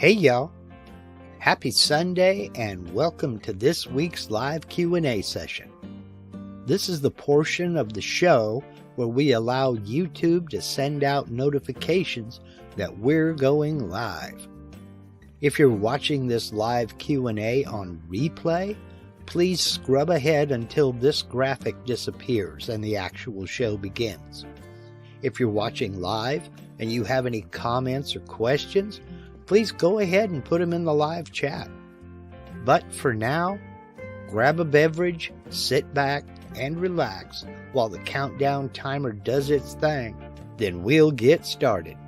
Hey y'all, happy Sunday and welcome to this week's live Q&A session. This is the portion of the show where we allow YouTube to send out notifications that we're going live. If you're watching this live Q&A on replay, please scrub ahead until this graphic disappears and the actual show begins. If you're watching live and you have any comments or questions, please go ahead and put them in the live chat. But for now, grab a beverage, sit back, and relax while the countdown timer does its thing. Then we'll get started.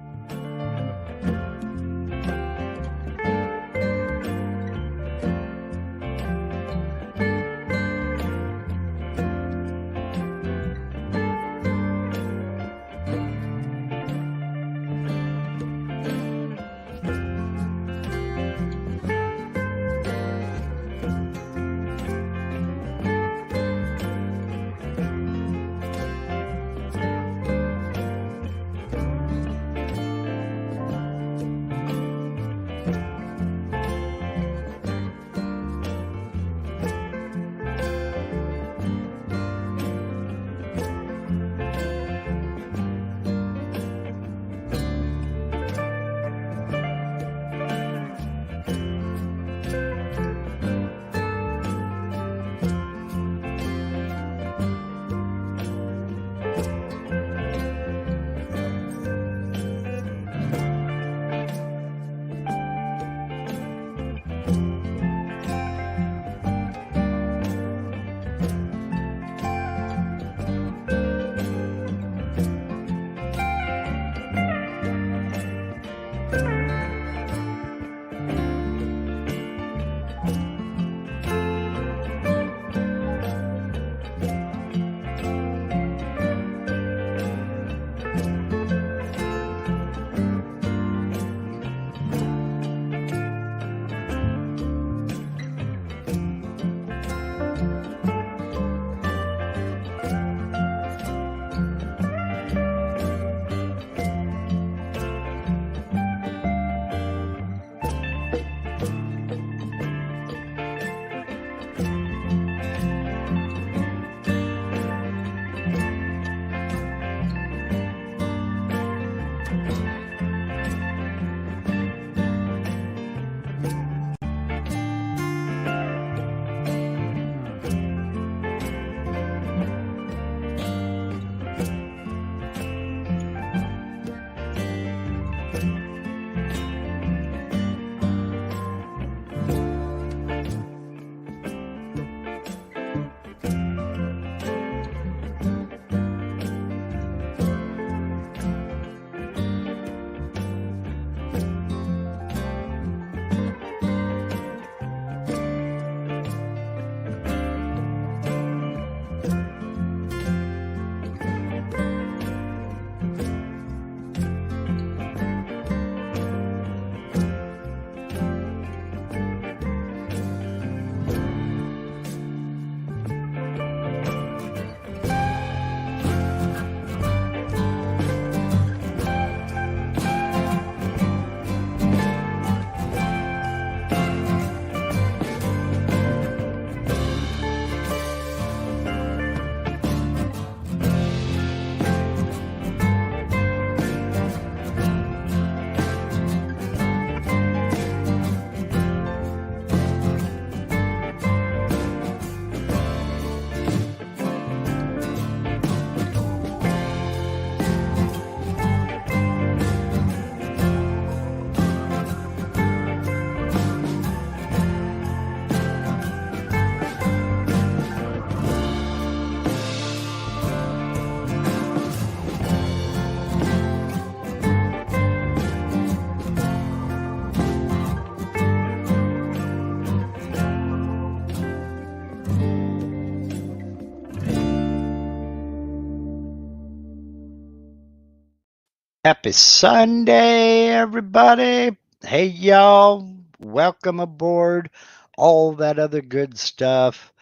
Happy Sunday, everybody. Hey, y'all. Welcome aboard. All that other good stuff.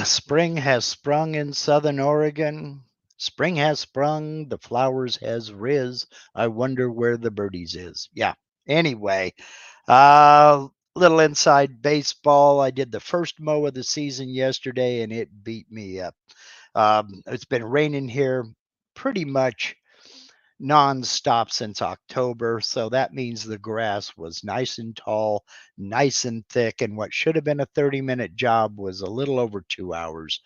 Spring has sprung in Southern Oregon. Spring has sprung. The flowers has riz. I wonder where the birdies is. Yeah, Anyway, little inside baseball. I did the first mow of the season yesterday, and it beat me up. It's been raining here pretty much nonstop since October. So that means the grass was nice and tall, nice and thick. And what should have been a 30-minute job was a little over 2 hours.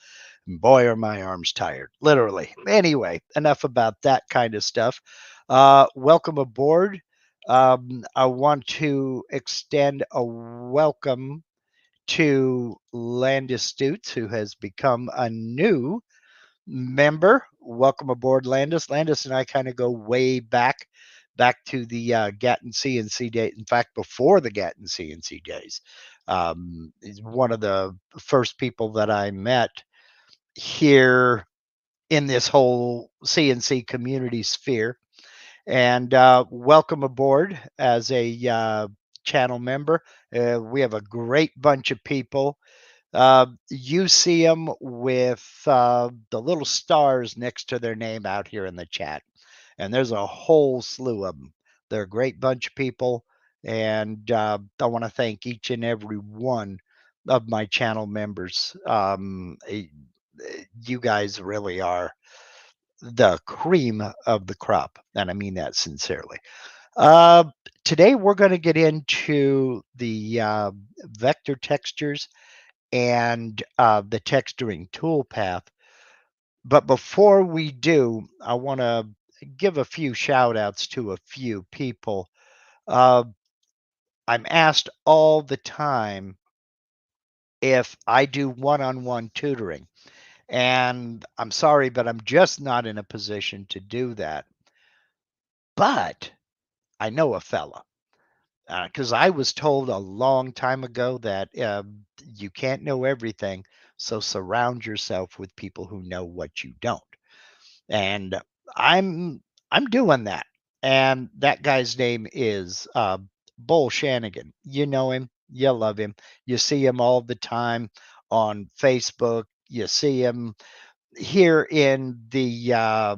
And boy, are my arms tired, literally. Anyway, enough about that kind of stuff. Welcome aboard. I want to extend a welcome to Landis Stutes, who has become a new member. Welcome aboard, Landis. Landis and I kind of go way back to the Gatton CNC day. In fact, before the Gatton CNC days, he's one of the first people that I met here in this whole CNC community sphere. And welcome aboard as a channel member. We have a great bunch of people. You see them with the little stars next to their name out here in the chat. And there's a whole slew of them. They're a great bunch of people. And I want to thank each and every one of my channel members. You guys really are the cream of the crop. And I mean that sincerely. Uh, Today, we're going to get into the vector textures and the texturing toolpath. But before we do, I want to give a few shout outs to a few people. Uh, I'm asked all the time if I do one-on-one tutoring. And I'm sorry, but I'm just not in a position to do that. But I know a fella. Because I was told a long time ago that you can't know everything, so surround yourself with people who know what you don't. And I'm doing that. And that guy's name is Bull Shanigan. You know him, you love him, you see him all the time on Facebook. You see him here in the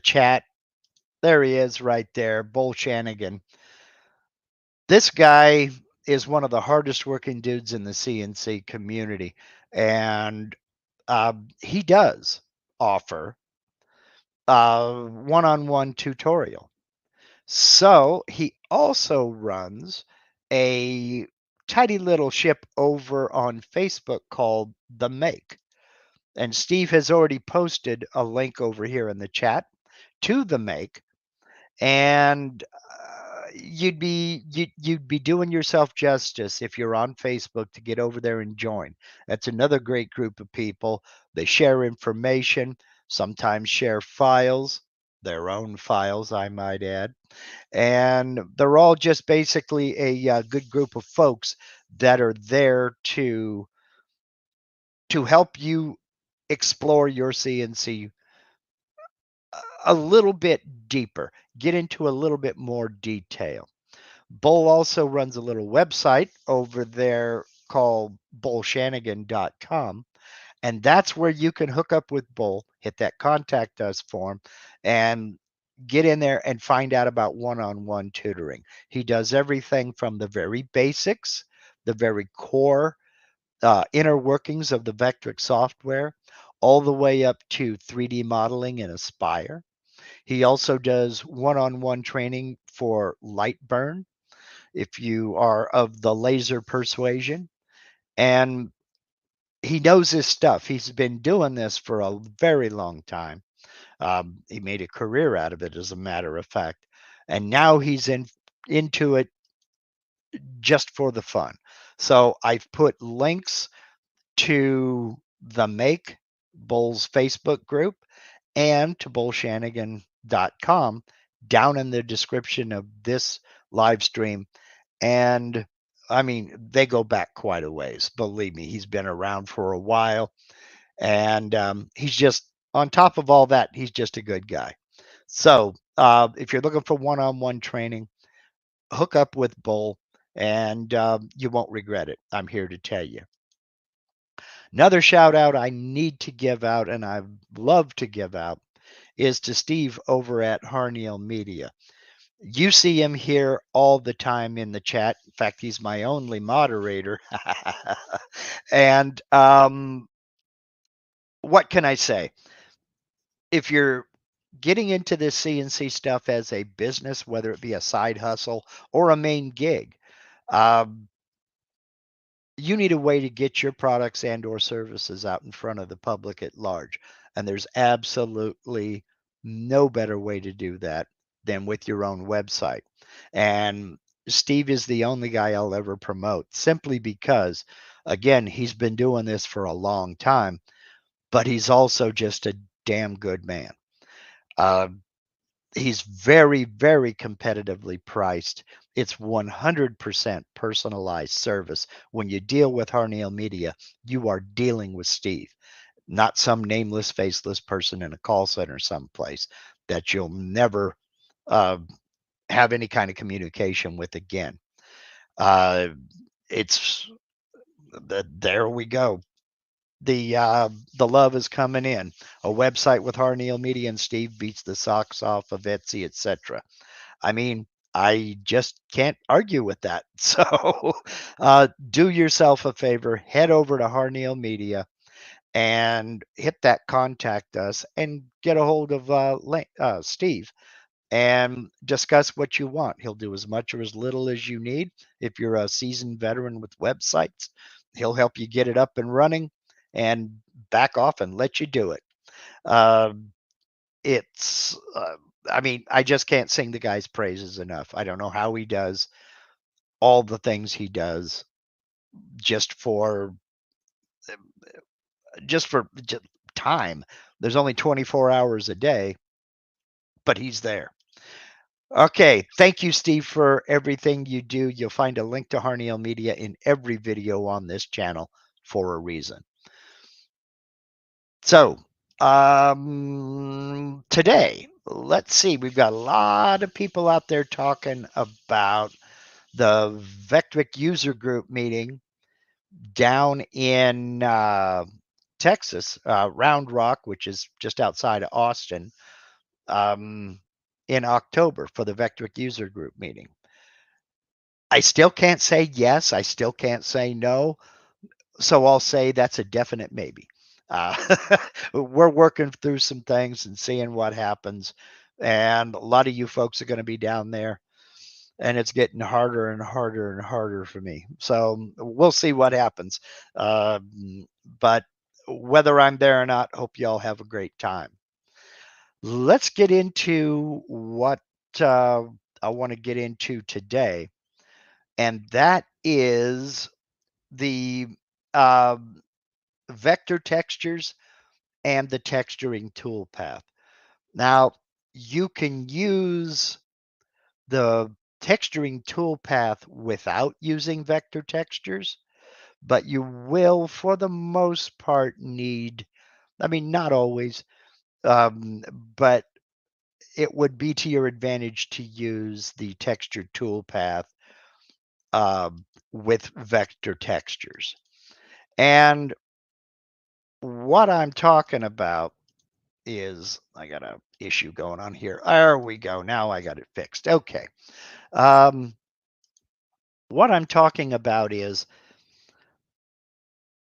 chat. There he is, right there, Bull Shanigan. This guy is one of the hardest working dudes in the CNC community, and he does offer one-on-one tutorial. So he also runs a tidy little ship over on Facebook called The Make. And Steve has already posted a link over here in the chat to The Make. And you'd be doing yourself justice if you're on Facebook to get over there and join. That's another great group of people. They share information, sometimes share files, their own files, I might add, and they're all just basically a good group of folks that are there to help you explore your CNC a little bit deeper, get into a little bit more detail. Bull also runs a little website over there called bullshanigan.com. And that's where you can hook up with Bull, hit that contact us form, and get in there and find out about one-on-one tutoring. He does everything from the very basics, the very core inner workings of the Vectric software, all the way up to 3D modeling in Aspire. He also does one-on-one training for light burn if you are of the laser persuasion. And he knows his stuff. He's been doing this for a very long time. He made a career out of it, as a matter of fact. And now he's into it just for the fun. So I've put links to the Make Bulls Facebook group and to bullshanigan.com down in the description of this live stream. And I mean, they go back quite a ways. Believe me, he's been around for a while. And he's just, on top of all that, he's just a good guy. So if you're looking for one on one training, hook up with Bull and you won't regret it. I'm here to tell you. Another shout out I need to give out, and I love to give out, is to Steve over at Harniel Media. You see him here all the time in the chat. In fact, he's my only moderator. And what can I say? If you're getting into this CNC stuff as a business, whether it be a side hustle or a main gig, um, you need a way to get your products and or services out in front of the public at large. And there's absolutely no better way to do that than with your own website. And Steve is the only guy I'll ever promote simply because, again, he's been doing this for a long time, but he's also just a damn good man. Uh, he's very, very competitively priced. It's 100% personalized service. When you deal with Harneal Media, you are dealing with Steve, not some nameless, faceless person in a call center someplace that you'll never uh, have any kind of communication with again. Uh, it's there we go. The love is coming in. A website with Harneal Media and Steve beats the socks off of Etsy, etc. I mean, I just can't argue with that. So do yourself a favor, head over to Harneal Media and hit that contact us and get a hold of Steve and discuss what you want. He'll do as much or as little as you need. If you're a seasoned veteran with websites, he'll help you get it up and running and back off and let you do it. Uh, it's I mean, I just can't sing the guy's praises enough. I don't know how he does all the things he does just for just time. There's only 24 hours a day, but he's there. Okay, thank you, Steve, for everything you do. You'll find a link to Harneal Media in every video on this channel for a reason. So, today, let's see, we've got a lot of people out there talking about the Vectric user group meeting down in Texas, Round Rock, which is just outside of Austin, in October for the Vectric user group meeting. I still can't say yes. I still can't say no. So I'll say that's a definite maybe. Uh, we're working through some things and seeing what happens. And a lot of you folks are going to be down there, and it's getting harder and harder and harder for me. So we'll see what happens. But whether I'm there or not, hope you all have a great time. Let's get into what I want to get into today, and that is the uh, vector textures and the texturing toolpath. Now, you can use the texturing toolpath without using vector textures, but you will, for the most part, need, I mean, not always, but it would be to your advantage to use the texture toolpath with vector textures. And what I'm talking about is, I got an issue going on here. There we go. Now I got it fixed. Okay. What I'm talking about is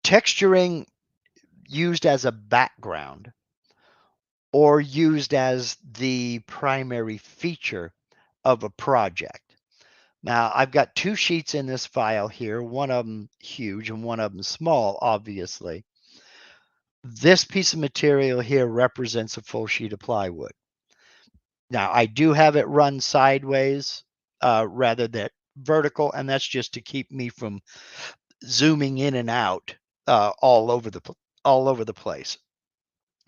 texturing used as a background or used as the primary feature of a project. Now, I've got two sheets in this file here, one of them huge and one of them small, obviously. This piece of material here represents a full sheet of plywood. Now, I do have it run sideways rather than vertical, and that's just to keep me from zooming in and out all over the place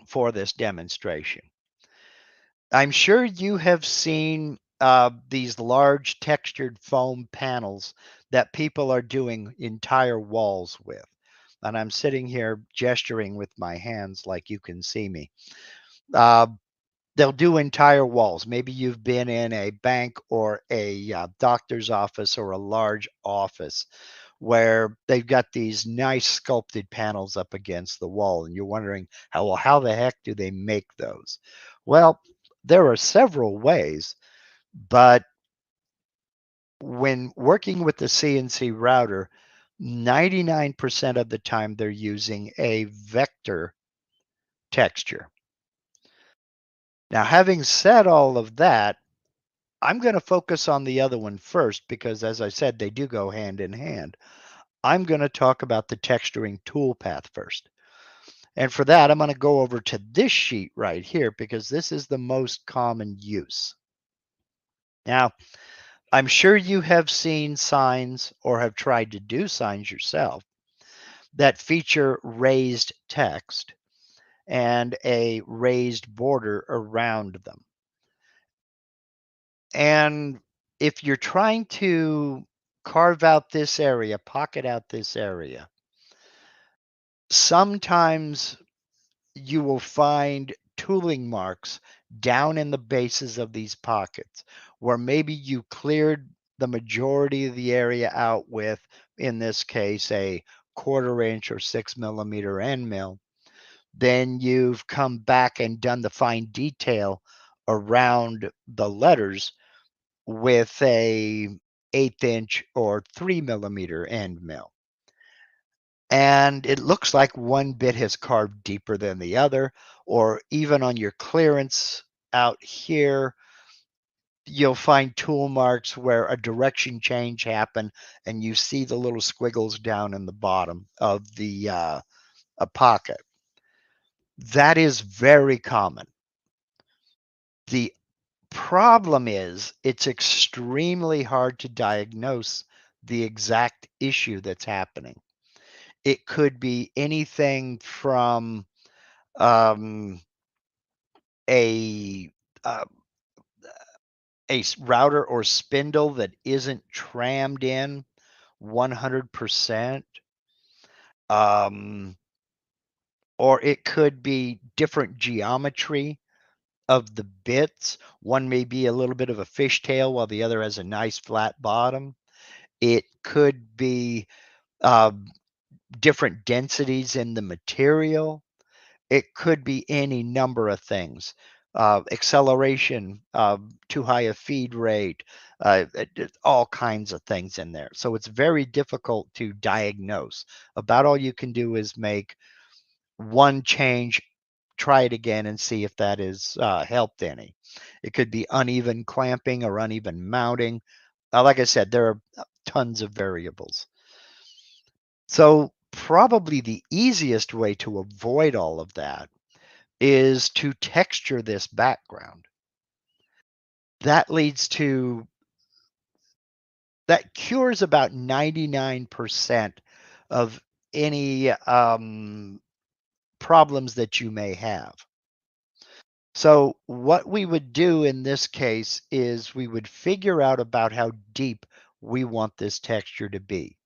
for this demonstration. I'm sure you have seen these large textured foam panels that people are doing entire walls with. And I'm sitting here gesturing with my hands like you can see me. They'll do entire walls. Maybe you've been in a bank or a doctor's office or a large office where they've got these nice sculpted panels up against the wall, and you're wondering how the heck do they make those? Well, there are several ways, But when working with the CNC router, 99% of the time they're using a vector texture. Now, having said all of that, I'm going to focus on the other one first because, as I said, they do go hand in hand. I'm going to talk about the texturing toolpath first. And for that, I'm going to go over to this sheet right here because this is the most common use. Now, I'm sure you have seen signs or have tried to do signs yourself that feature raised text and a raised border around them. And if you're trying to carve out this area, pocket out this area, sometimes you will find tooling marks down in the bases of these pockets where maybe you cleared the majority of the area out with, in this case, a 1/4 inch or 6 millimeter end mill. Then you've come back and done the fine detail around the letters with a 1/8 inch or 3 millimeter end mill. And it looks like one bit has carved deeper than the other, or even on your clearance out here, you'll find tool marks where a direction change happened and you see the little squiggles down in the bottom of the a pocket. That is very common. The problem is it's extremely hard to diagnose the exact issue that's happening. It could be anything from um, a uh, router or spindle that isn't trammed in 100%, um, or it could be different geometry of the bits. One may be a little bit of a fishtail while the other has a nice flat bottom. It could be uh, different densities in the material. It could be any number of things. Acceleration, too high a feed rate, all kinds of things in there. So it's very difficult to diagnose. About all you can do is make one change, try it again, and see if that is helped any. It could be uneven clamping or uneven mounting. Like I said, there are tons of variables. So probably the easiest way to avoid all of that is to texture this background. That leads to, that cures about 99% of any problems that you may have. So what we would do in this case is we would figure out about how deep we want this texture to be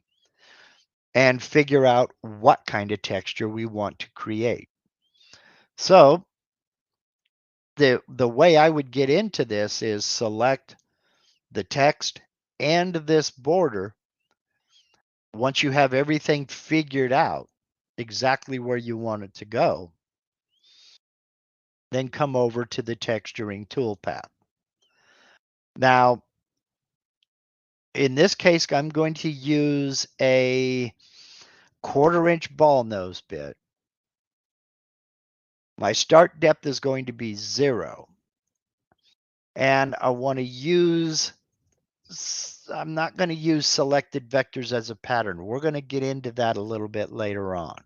and figure out what kind of texture we want to create. So the way I would get into this is select the text and this border. Once you have everything figured out exactly where you want it to go, then come over to the texturing toolpath. Now, in this case, I'm going to use a 1/4 inch ball nose bit. My start depth is going to be 0. And I want to use, I'm not going to use selected vectors as a pattern. We're going to get into that a little bit later on.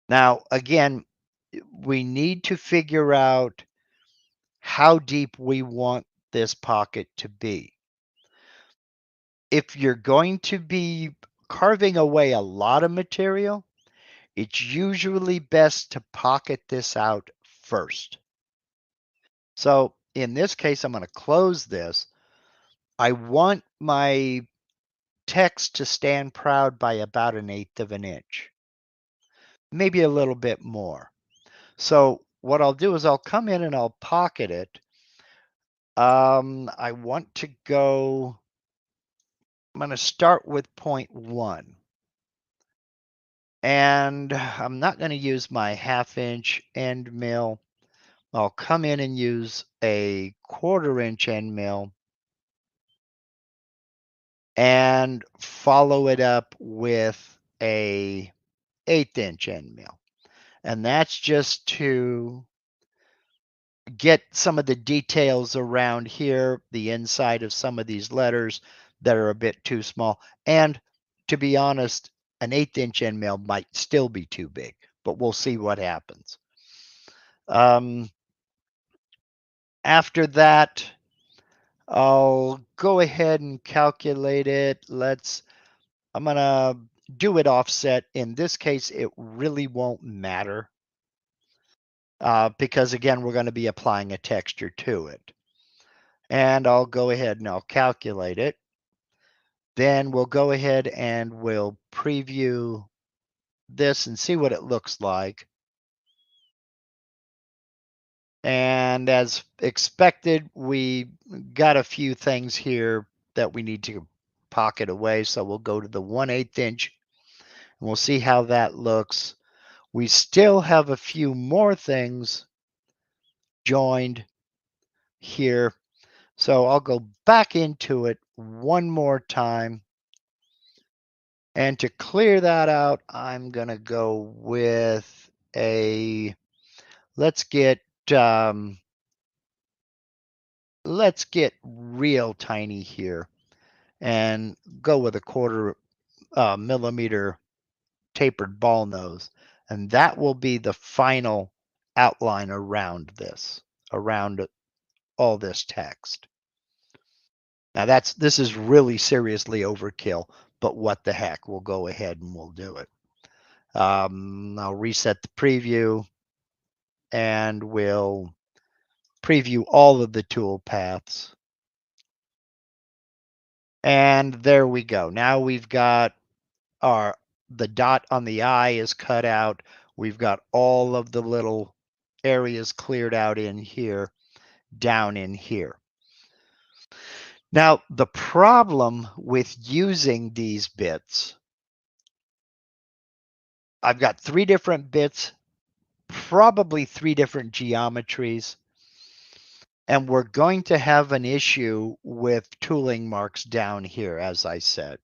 Now, again, we need to figure out how deep we want this pocket to be. If you're going to be carving away a lot of material, it's usually best to pocket this out first. So in this case, I'm going to close this. I want my text to stand proud by about 1/8 of an inch, maybe a little bit more. So what I'll do is I'll come in and I'll pocket it. I want to go, I'm going to start with 0.1. And I'm not going to use my 1/2 inch end mill. I'll come in and use a 1/4 inch end mill and follow it up with a 1/8 inch end mill. And that's just to get some of the details around here, the inside of some of these letters that are a bit too small. And to be honest, an 1/8 inch end mill might still be too big, but we'll see what happens. After that, I'll go ahead and calculate it. I'm going to do it offset. In this case, it really won't matter because, again, we're going to be applying a texture to it. And I'll go ahead and I'll calculate it. Then we'll go ahead and we'll preview this and see what it looks like. And as expected, we got a few things here that we need to pocket away. So we'll go to the 1/8 inch and we'll see how that looks. We still have a few more things joined here. So I'll go back into it one more time. And to clear that out, I'm going to go with let's get real tiny here and go with a 1/4 millimeter tapered ball nose. And that will be the final outline around this, around all this text. Now this is really seriously overkill, but what the heck, we'll go ahead and we'll do it. I'll reset the preview and we'll preview all of the tool paths. And there we go. Now we've got the dot on the eye is cut out. We've got all of the little areas cleared out in here, down in here. Now, the problem with using these bits, I've got 3 different bits, probably 3 different geometries, and we're going to have an issue with tooling marks down here, as I said,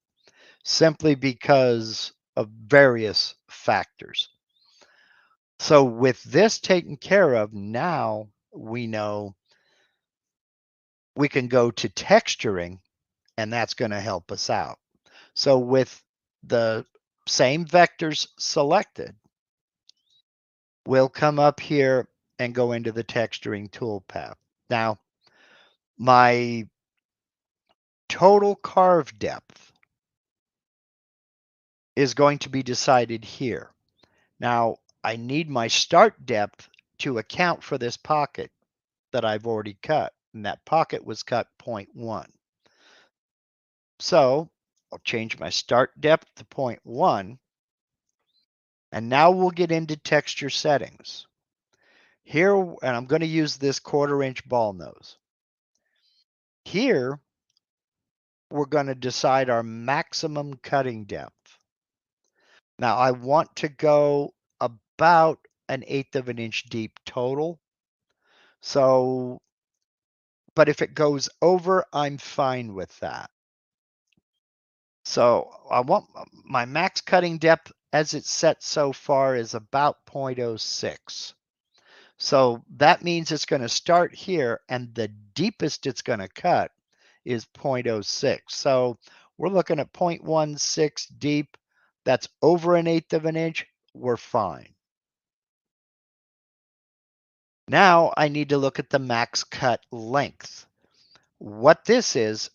simply because of various factors. So with this taken care of, now we know we can go to texturing, and that's going to help us out. So with the same vectors selected, we'll come up here and go into the texturing toolpath. Now, my total carve depth is going to be decided here. Now, I need my start depth to account for this pocket that I've already cut, and that pocket was cut 0.1. So I'll change my start depth to 0.1, and now we'll get into texture settings. Here, and I'm going to use this 1/4 inch ball nose. Here, we're going to decide our maximum cutting depth. Now, I want to go about 1/8 of an inch deep total. So, but if it goes over, I'm fine with that. So I want my max cutting depth as it's set so far is about 0.06. So that means it's going to start here, and the deepest it's going to cut is 0.06. So we're looking at 0.16 deep. That's over 1/8 of an inch. We're fine. Now I need to look at the max cut length. What this is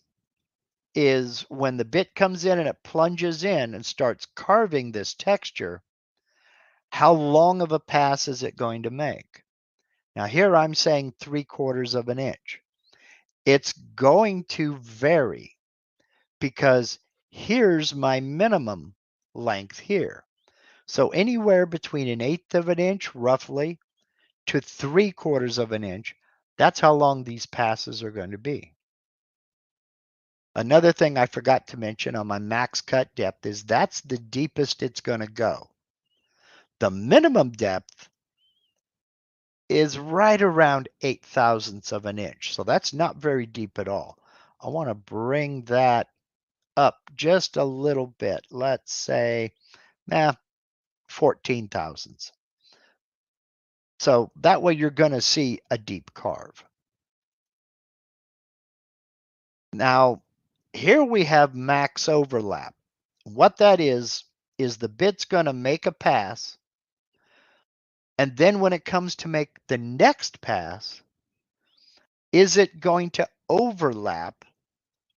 when the bit comes in and it plunges in and starts carving this texture, how long of a pass is it going to make? Now here I'm saying 3/4 of an inch. It's going to vary because here's my minimum length here. So anywhere between 1/8 of an inch, roughly, to 3/4 of an inch, that's how long these passes are going to be. Another thing I forgot to mention on my max cut depth is that's the deepest it's going to go. The minimum depth is right around 8/1000ths of an inch. So that's not very deep at all. I want to bring that up just a little bit. Let's say, 14/1000ths. So that way you're going to see a deep carve. Now, here we have max overlap. What that is the bit's going to make a pass, and then when it comes to make the next pass, is it going to overlap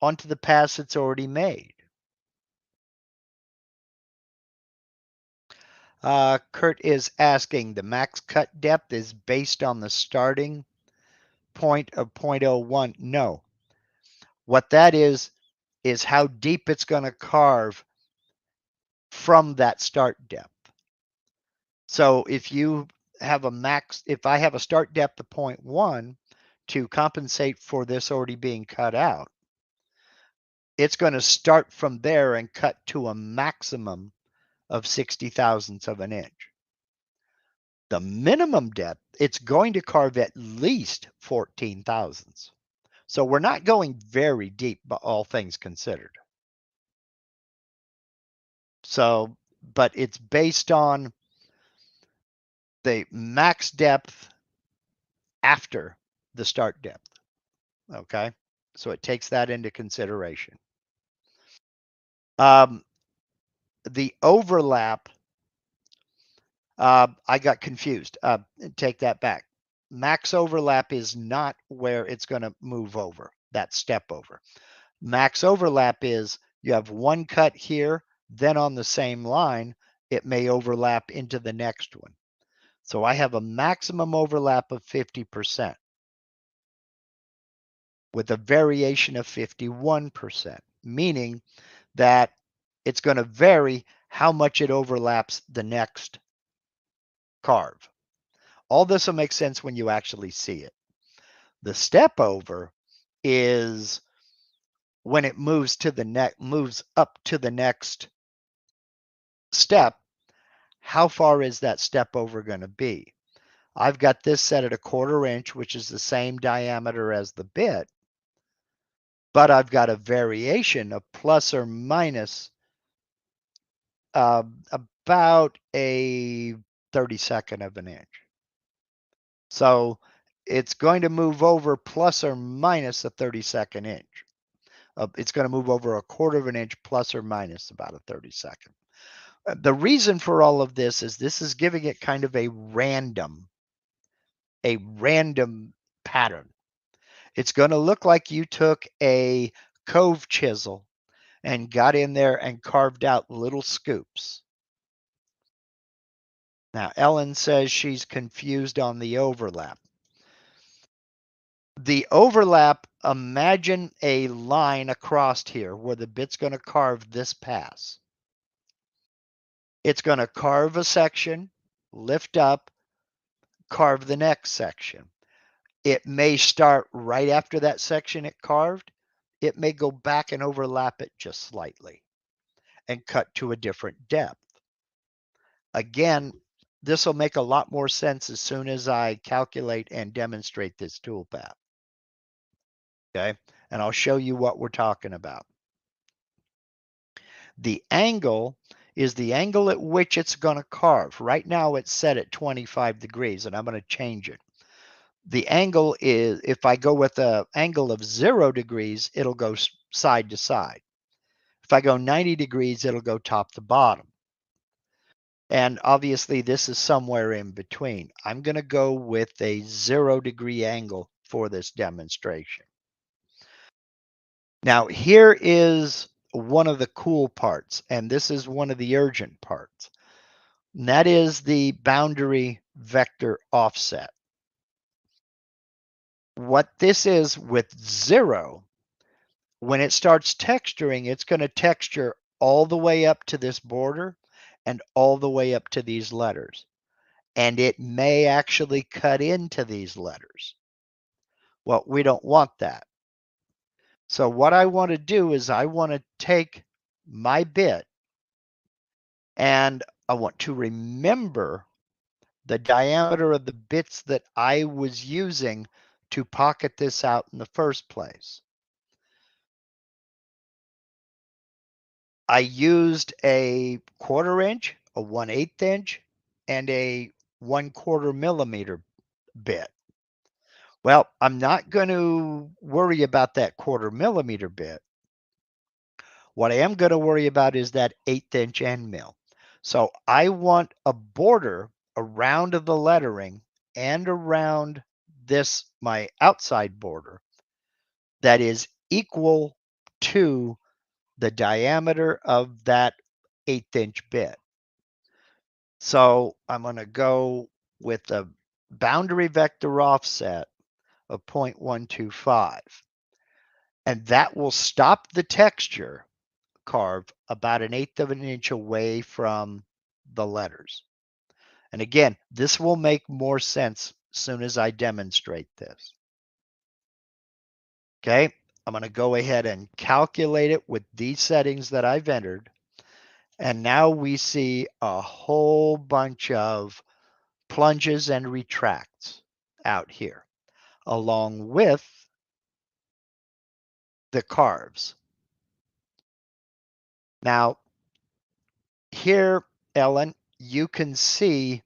onto the pass it's already made? Kurt is asking, the max cut depth is based on the starting point of 0.01. No. What that is how deep it's going to carve from that start depth. So if you have if I have a start depth of 0.1 to compensate for this already being cut out, it's going to start from there and cut to a maximum of 60/1000ths of an inch. The minimum depth, it's going to carve at least 14/1000ths. So we're not going very deep, but all things considered. So, but it's based on the max depth after the start depth. Okay. So it takes that into consideration. The overlap, I got confused. Take that back. Max overlap is not where it's going to move over, that step over. Max overlap is you have one cut here, then on the same line, it may overlap into the next one. So I have a maximum overlap of 50% with a variation of 51%, meaning that it's going to vary how much it overlaps the next carve. All this will make sense when you actually see it. The step over is when it moves up to the next step. How far is that step over going to be? I've got this set at 1/4 inch, which is the same diameter as the bit, but I've got a variation of plus or minus about a 32nd of an inch. So it's going to move over plus or minus a 32nd inch. It's going to move over 1/4 of an inch plus or minus about a 32nd. The reason for all of this is giving it kind of a random pattern. It's going to look like you took a cove chisel and got in there and carved out little scoops. Now, Ellen says she's confused on the overlap. The overlap, imagine a line across here where the bit's going to carve this pass. It's going to carve a section, lift up, carve the next section. It may start right after that section it carved. It may go back and overlap it just slightly and cut to a different depth. Again, this will make a lot more sense as soon as I calculate and demonstrate this toolpath. Okay, and I'll show you what we're talking about. The angle is the angle at which it's going to carve. Right now it's set at 25 degrees, and I'm going to change it. The angle is, if I go with an angle of 0 degrees, it'll go side to side. If I go 90 degrees, it'll go top to bottom. And obviously this is somewhere in between. I'm going to go with a 0-degree angle for this demonstration. Now here is one of the cool parts, and this is one of the urgent parts. And that is the boundary vector offset. What this is with 0, when it starts texturing, it's going to texture all the way up to this border and all the way up to these letters. And it may actually cut into these letters. Well, we don't want that. So what I want to do is I want to take my bit and I want to remember the diameter of the bits that I was using to pocket this out in the first place. I used a 1/4 inch, a 1/8 inch, and a 1/4 millimeter bit. Well, I'm not going to worry about that 1/4 millimeter bit. What I am going to worry about is that 1/8 inch end mill. So I want a border around the lettering and around this, my outside border, that is equal to the diameter of that 1/8 inch bit. So I'm going to go with a boundary vector offset of 0.125. And that will stop the texture carve about 1/8 of an inch away from the letters. And again, this will make more sense as soon as I demonstrate this. Okay, I'm going to go ahead and calculate it with these settings that I've entered. And now we see a whole bunch of plunges and retracts out here, along with the carves. Now, here, Ellen, you can see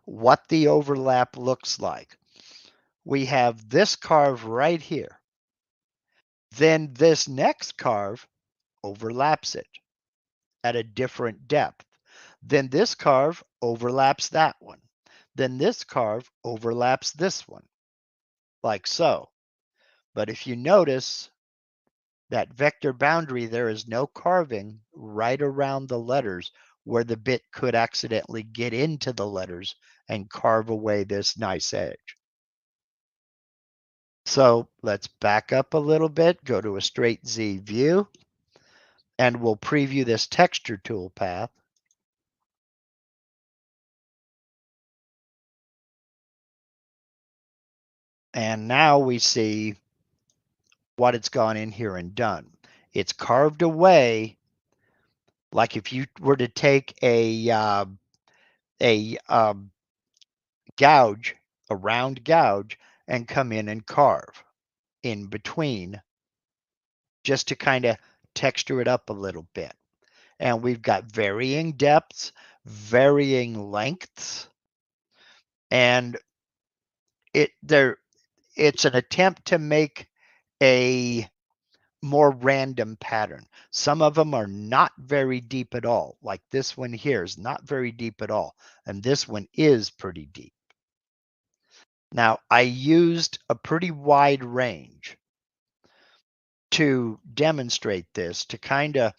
what the overlap looks like. We have this carve right here. Then this next carve overlaps it at a different depth. Then this carve overlaps that one. Then this carve overlaps this one, like so. But if you notice that vector boundary, there is no carving right around the letters where the bit could accidentally get into the letters and carve away this nice edge. So let's back up a little bit, go to a straight Z view, and we'll preview this texture toolpath. And now we see what it's gone in here and done. It's carved away like if you were to take a gouge, a round gouge, and come in and carve in between just to kind of texture it up a little bit. And we've got varying depths, varying lengths, and it's an attempt to make a more random pattern. Some of them are not very deep at all, like this one here is not very deep at all, and this one is pretty deep. Now, I used a pretty wide range to demonstrate this, to kind of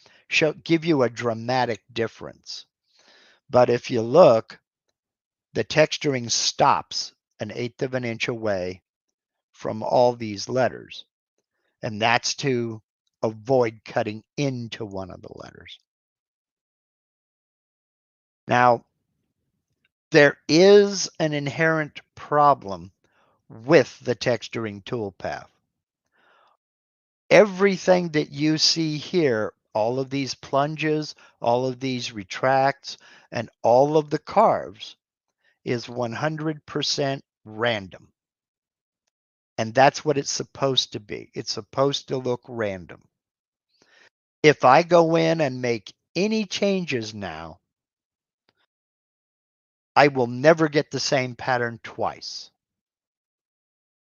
give you a dramatic difference. But if you look, the texturing stops 1/8 of an inch away from all these letters. And that's to avoid cutting into one of the letters. Now, there is an inherent problem with the texturing toolpath. Everything that you see here, all of these plunges, all of these retracts, and all of the carves is 100% random. And that's what it's supposed to be. It's supposed to look random. If I go in and make any changes now, I will never get the same pattern twice.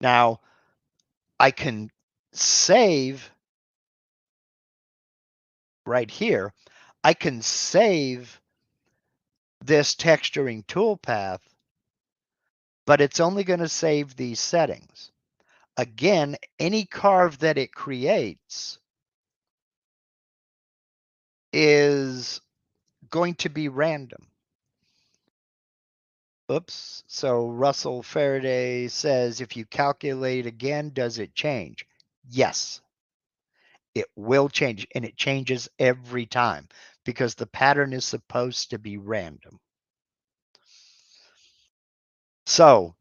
Now, I can save right here. I can save this texturing toolpath, but it's only going to save these settings. Again, any carve that it creates is going to be random. Oops. So Russell Faraday says, if you calculate again, does it change? Yes, it will change, and it changes every time because the pattern is supposed to be random. So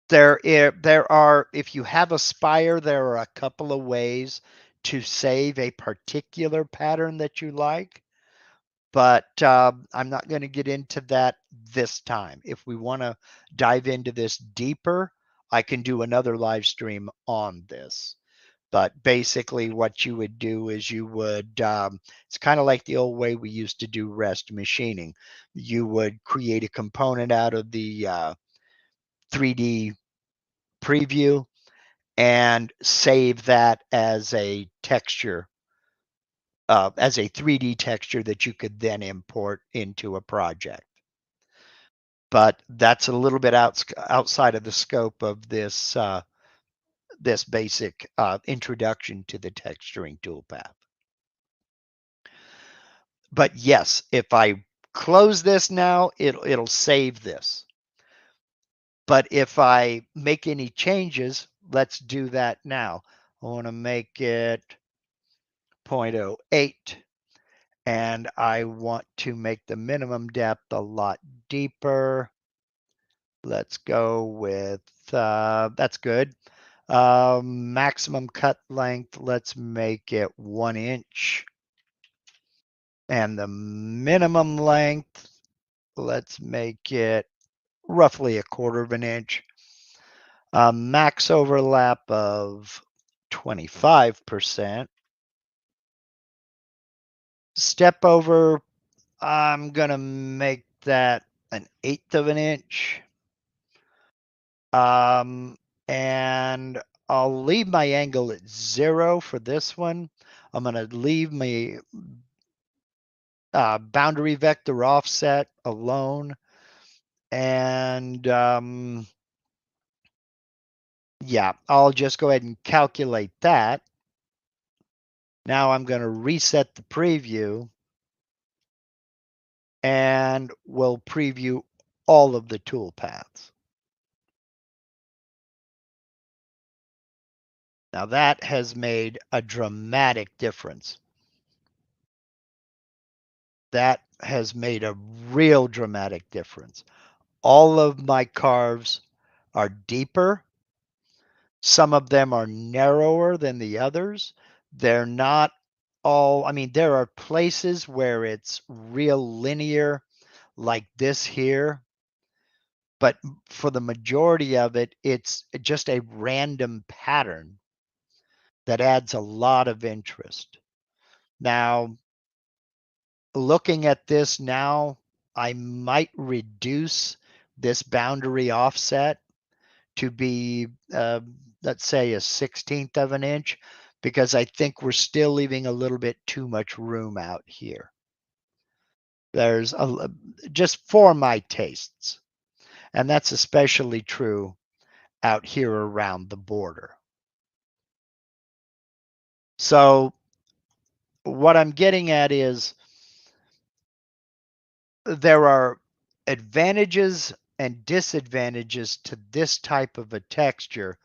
there are, if you have a spire, there are a couple of ways to save a particular pattern that you like. but I'm not going to get into that this time. If we want to dive into this deeper, I can do another live stream on this. But basically what you would do is you would, it's kind of like the old way we used to do rest machining. You would create a component out of the 3D preview and save that as a texture, as a 3D texture that you could then import into a project. But that's a little bit outside of the scope of this this basic introduction to the texturing toolpath. But yes, if I close this now, it'll save this. But if I make any changes, let's do that now. I want to make it 0.08, and I want to make the minimum depth a lot deeper. Let's go with, that's good. Maximum cut length, let's make it 1 inch. And the minimum length, let's make it roughly 1/4 of an inch. Max overlap of 25%. Step over, I'm going to make that 1/8 of an inch. And I'll leave my angle at 0 for this one. I'm going to leave my boundary vector offset alone. And yeah, I'll just go ahead and calculate that. Now I'm going to reset the preview, and we'll preview all of the toolpaths. Now that has made a dramatic difference. That has made a real dramatic difference. All of my carves are deeper. Some of them are narrower than the others. They're not all, I mean, there are places where it's real linear, like this here. But for the majority of it, it's just a random pattern that adds a lot of interest. Now, looking at this now, I might reduce this boundary offset to be, let's say, a 1/16 of an inch, because I think we're still leaving a little bit too much room out here. There's just for my tastes. And that's especially true out here around the border. So what I'm getting at is there are advantages and disadvantages to this type of a texture,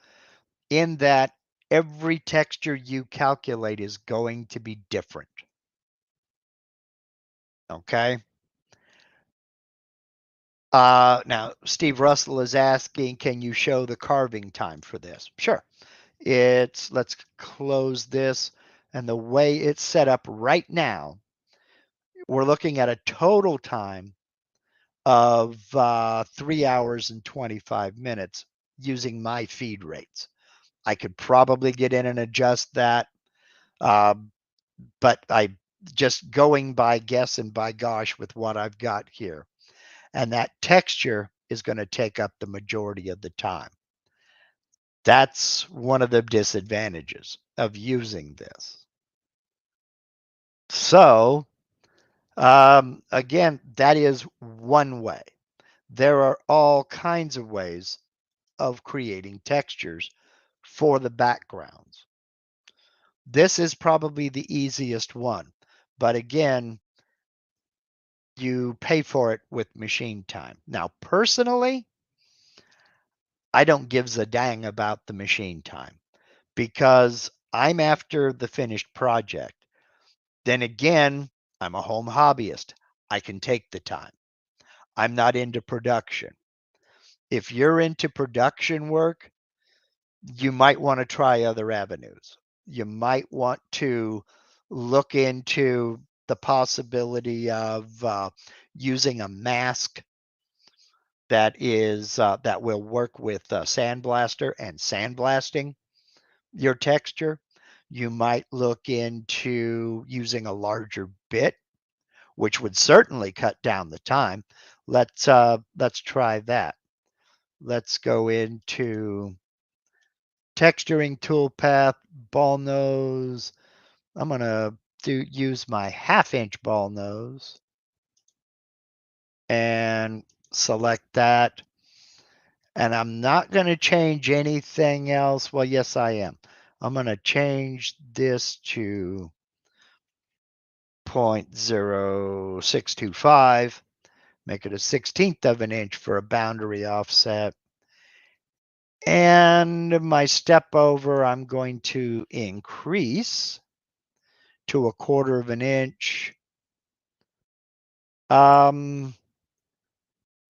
in that every texture you calculate is going to be different. Okay. Now, Steve Russell is asking, can you show the carving time for this? Sure. Let's close this. And the way it's set up right now, we're looking at a total time of 3 hours and 25 minutes using my feed rates. I could probably get in and adjust that, but I just going by guess and by gosh with what I've got here. And that texture is going to take up the majority of the time. That's one of the disadvantages of using this. So, again, that is one way. There are all kinds of ways of creating textures for the backgrounds. This is probably the easiest one, but again, you pay for it with machine time. Now, personally, I don't give a dang about the machine time, because I'm after the finished project. Then again, I'm a home hobbyist. I can take the time. I'm not into production. If you're into production work, you might want to try other avenues. You might want to look into the possibility of using a mask that will work with Sandblaster and sandblasting your texture. You might look into using a larger bit, which would certainly cut down the time. Let's try that. Let's go into Texturing Toolpath, ball nose. I'm gonna use my 1/2 inch ball nose and select that. And I'm not going to change anything else. Well, yes, I am. I'm going to change this to 0.0625, make it a 1/16 of an inch for a boundary offset. And my step over, I'm going to increase to 1/4 of an inch.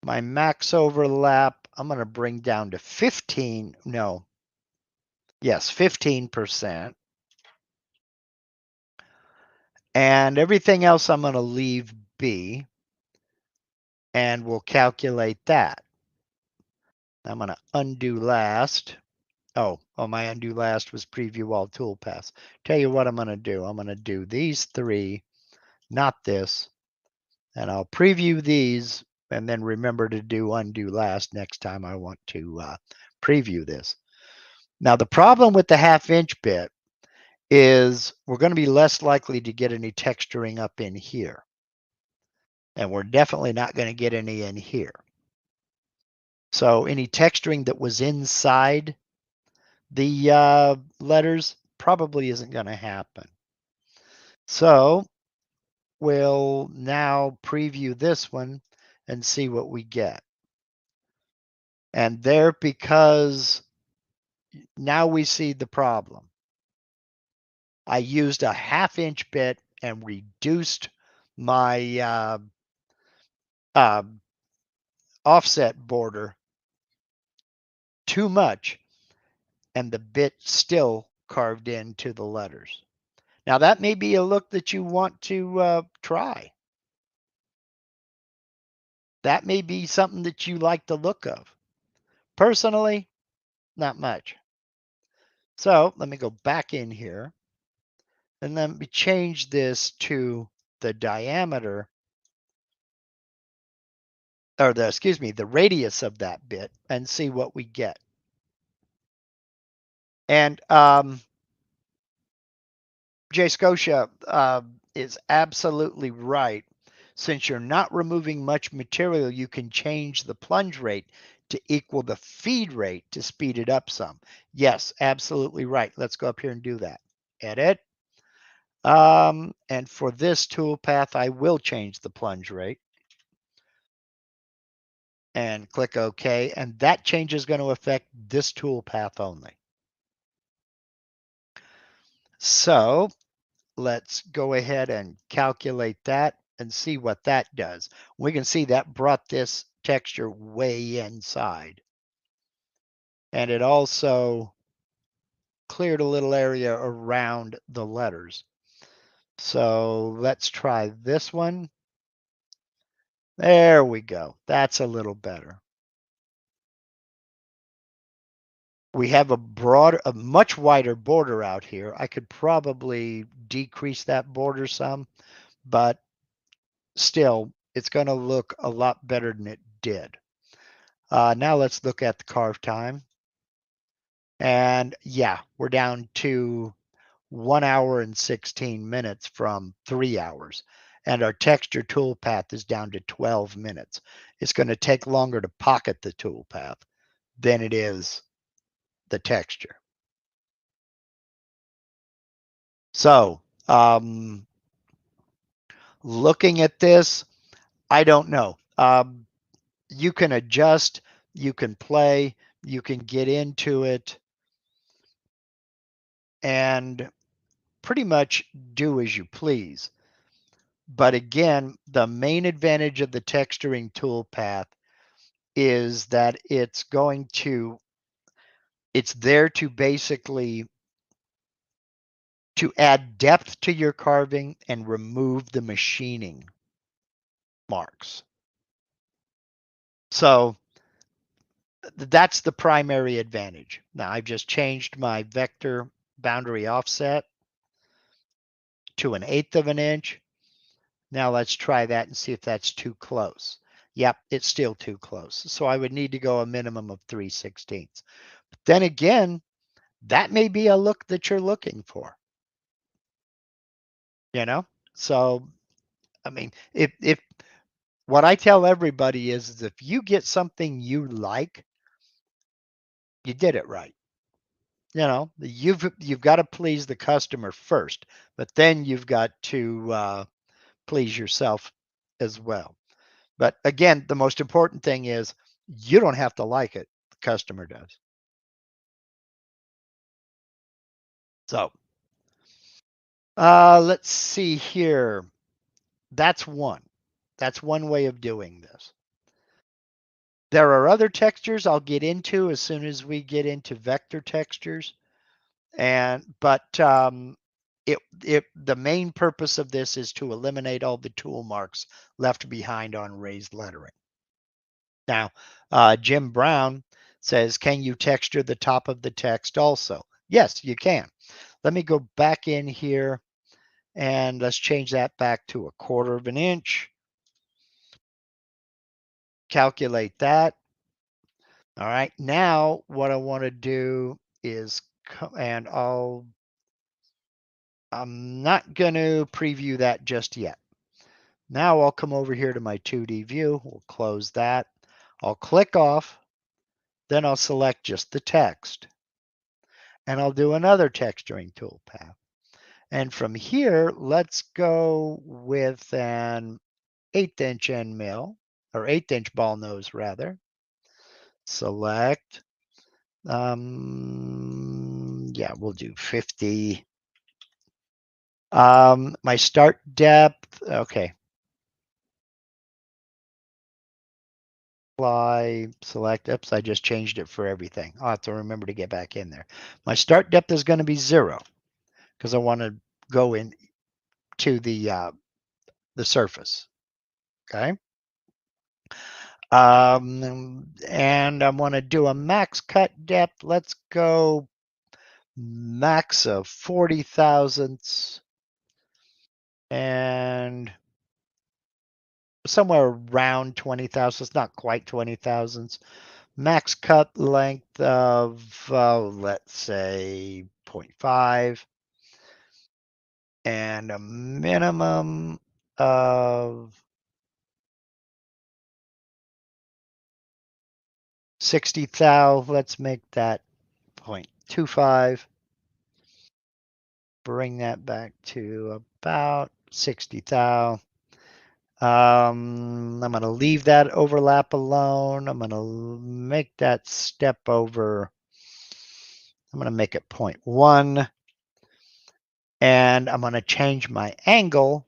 My max overlap, I'm going to bring down to 15%. And everything else I'm going to leave be, and we'll calculate that. I'm going to undo last. Oh, my undo last was preview all toolpaths. Tell you what I'm going to do. I'm going to do these 3, not this, and I'll preview these and then remember to do undo last next time I want to preview this. Now, the problem with the 1/2 inch bit is we're going to be less likely to get any texturing up in here. And we're definitely not going to get any in here. So any texturing that was inside the letters probably isn't going to happen. So we'll now preview this one and see what we get. And there, because now we see the problem. I used a 1/2 inch bit and reduced my offset border too much, and the bit still carved into the letters. Now that may be a look that you want to try. That may be something that you like the look of. Personally, not much. So let me go back in here and let me change this to the diameter, or the radius of that bit, and see what we get. And Jay Scotia is absolutely right. Since you're not removing much material, you can change the plunge rate to equal the feed rate to speed it up some. Yes, absolutely right. Let's go up here and do that. Edit. And for this toolpath, I will change the plunge rate. And click OK. And that change is going to affect this toolpath only. So let's go ahead and calculate that and see what that does. We can see that brought this texture way inside. And it also cleared a little area around the letters. So let's try this one. There we go. That's a little better. We have a much wider border out here. I could probably decrease that border some, but still, it's going to look a lot better than it did. Now let's look at the carve time. And yeah, we're down to 1 hour and 16 minutes from 3 hours. And our texture toolpath is down to 12 minutes. It's going to take longer to pocket the toolpath than it is the texture. So, looking at this, I don't know. You can adjust, you can play, you can get into it, and pretty much do as you please. But again, the main advantage of the texturing toolpath is that it's there to basically to add depth to your carving and remove the machining marks. So that's the primary advantage. Now I've just changed my vector boundary offset to 1/8 of an inch. Now let's try that and see if that's too close. Yep, it's still too close. So I would need to go a minimum of 3/16. But then again, that may be a look that you're looking for. You know? So, I mean, if what I tell everybody is if you get something you like, you did it right. You know, you've got to please the customer first, but then you've got to please yourself as well. But again, the most important thing is you don't have to like it. The customer does. So let's see here. That's one. That's one way of doing this. There are other textures I'll get into as soon as we get into vector textures. But the main purpose of this is to eliminate all the tool marks left behind on raised lettering. Now, Jim Brown says, can you texture the top of the text also? Yes, you can. Let me go back in here and let's change that back to 1/4 of an inch. Calculate that. All right. Now what I want to do is, and I'm not going to preview that just yet. Now I'll come over here to my 2D view. We'll close that. I'll click off. Then I'll select just the text. And I'll do another texturing toolpath. And from here, let's go with an 1/8 inch end mill, or 1/8 inch ball nose rather. Select. Yeah, we'll do 50. My start depth, okay. Apply, select, oops, I just changed it for everything. I'll have to remember to get back in there. My start depth is going to be 0 because I want to go in to the surface. Okay. And I want to do a max cut depth. Let's go max of 40 thousandths and somewhere around 20 thousandths, not quite 20 thousandths. Max cut length of, let's say 0.5 and a minimum of 60 thou. Let's make that 0.25. Bring that back to about 60 thou. I'm going to leave that overlap alone. I'm going to make that step over. I'm going to make it 0.1. And I'm going to change my angle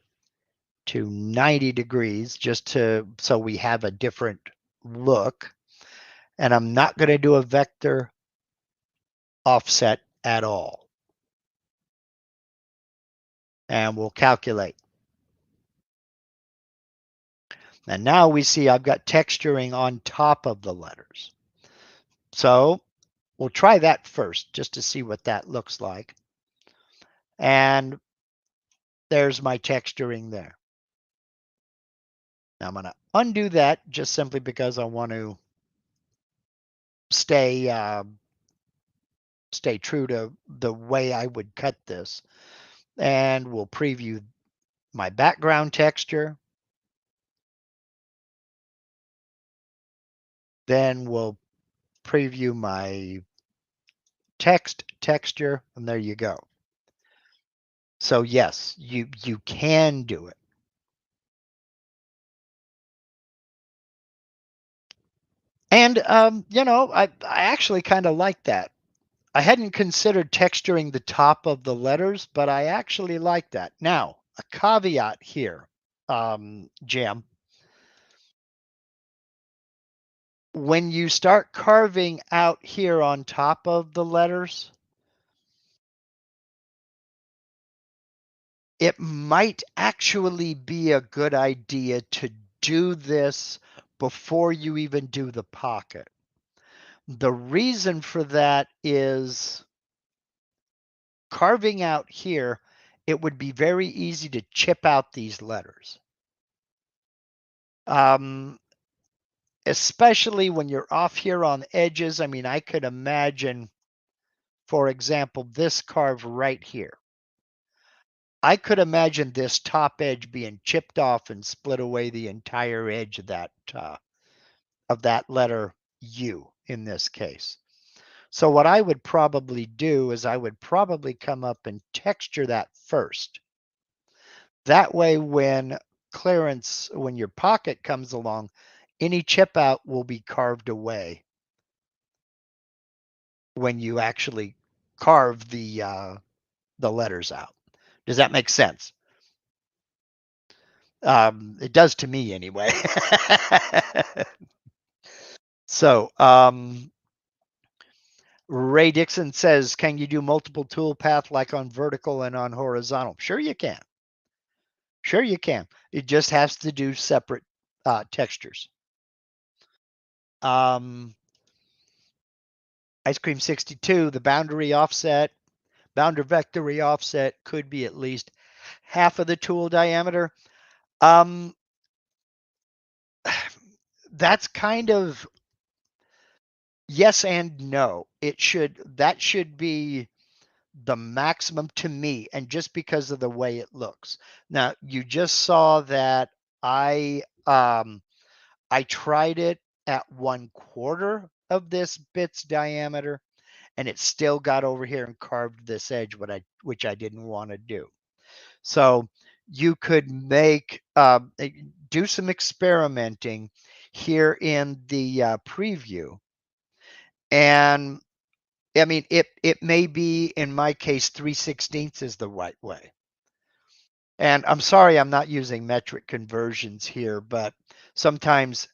to 90 degrees just so we have a different look. And I'm not going to do a vector offset at all. And we'll calculate. And now we see I've got texturing on top of the letters. So we'll try that first just to see what that looks like. And there's my texturing there. Now I'm going to undo that just simply because I want to stay true to the way I would cut this. And we'll preview my background texture. Then we'll preview my text texture, and there you go. So yes, you can do it. And you know, I actually kind of like that. I hadn't considered texturing the top of the letters, but I actually like that. Now, a caveat here, Jim. When you start carving out here on top of the letters, it might actually be a good idea to do this before you even do the pocket. The reason for that is carving out here, it would be very easy to chip out these letters. Especially when you're off here on edges. I mean, I could imagine, for example, this carve right here. I could imagine this top edge being chipped off and split away the entire edge of that letter U in this case. So what I would probably do is I would probably come up and texture that first. That way, when your pocket comes along, any chip out will be carved away when you actually carve the letters out. Does that make sense? It does to me anyway. So, Ray Dixon says, can you do multiple toolpath like on vertical and on horizontal? Sure you can. Sure you can. It just has to do separate textures. Ice Cream 62, the boundary vectory offset could be at least half of the tool diameter. That's kind of yes and no. That should be the maximum to me, and just because of the way it looks. Now, you just saw that I tried it at 1/4 of this bit's diameter, and it still got over here and carved this edge, which I didn't want to do. So you could do some experimenting here in the preview, and I mean, it may be, in my case, 3/16 is the right way. And I'm sorry I'm not using metric conversions here, but sometimes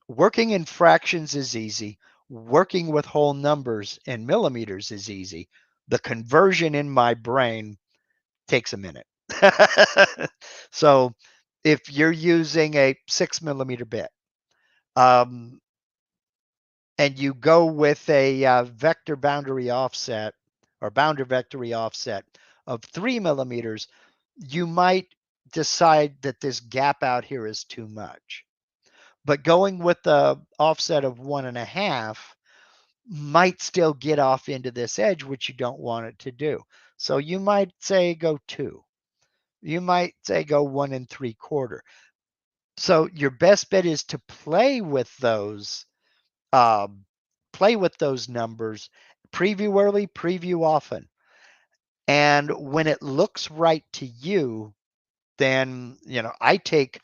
working in fractions is easy. Working with whole numbers in millimeters is easy. The conversion in my brain takes a minute. So if you're using a 6mm bit, and you go with a vector boundary offset or boundary vectory offset of 3mm, you might decide that this gap out here is too much. But going with the offset of 1.5 might still get off into this edge, which you don't want it to do. So you might say go 2. You might say go 1 3/4. So your best bet is to play with those numbers, preview early, preview often. And when it looks right to you, then, I take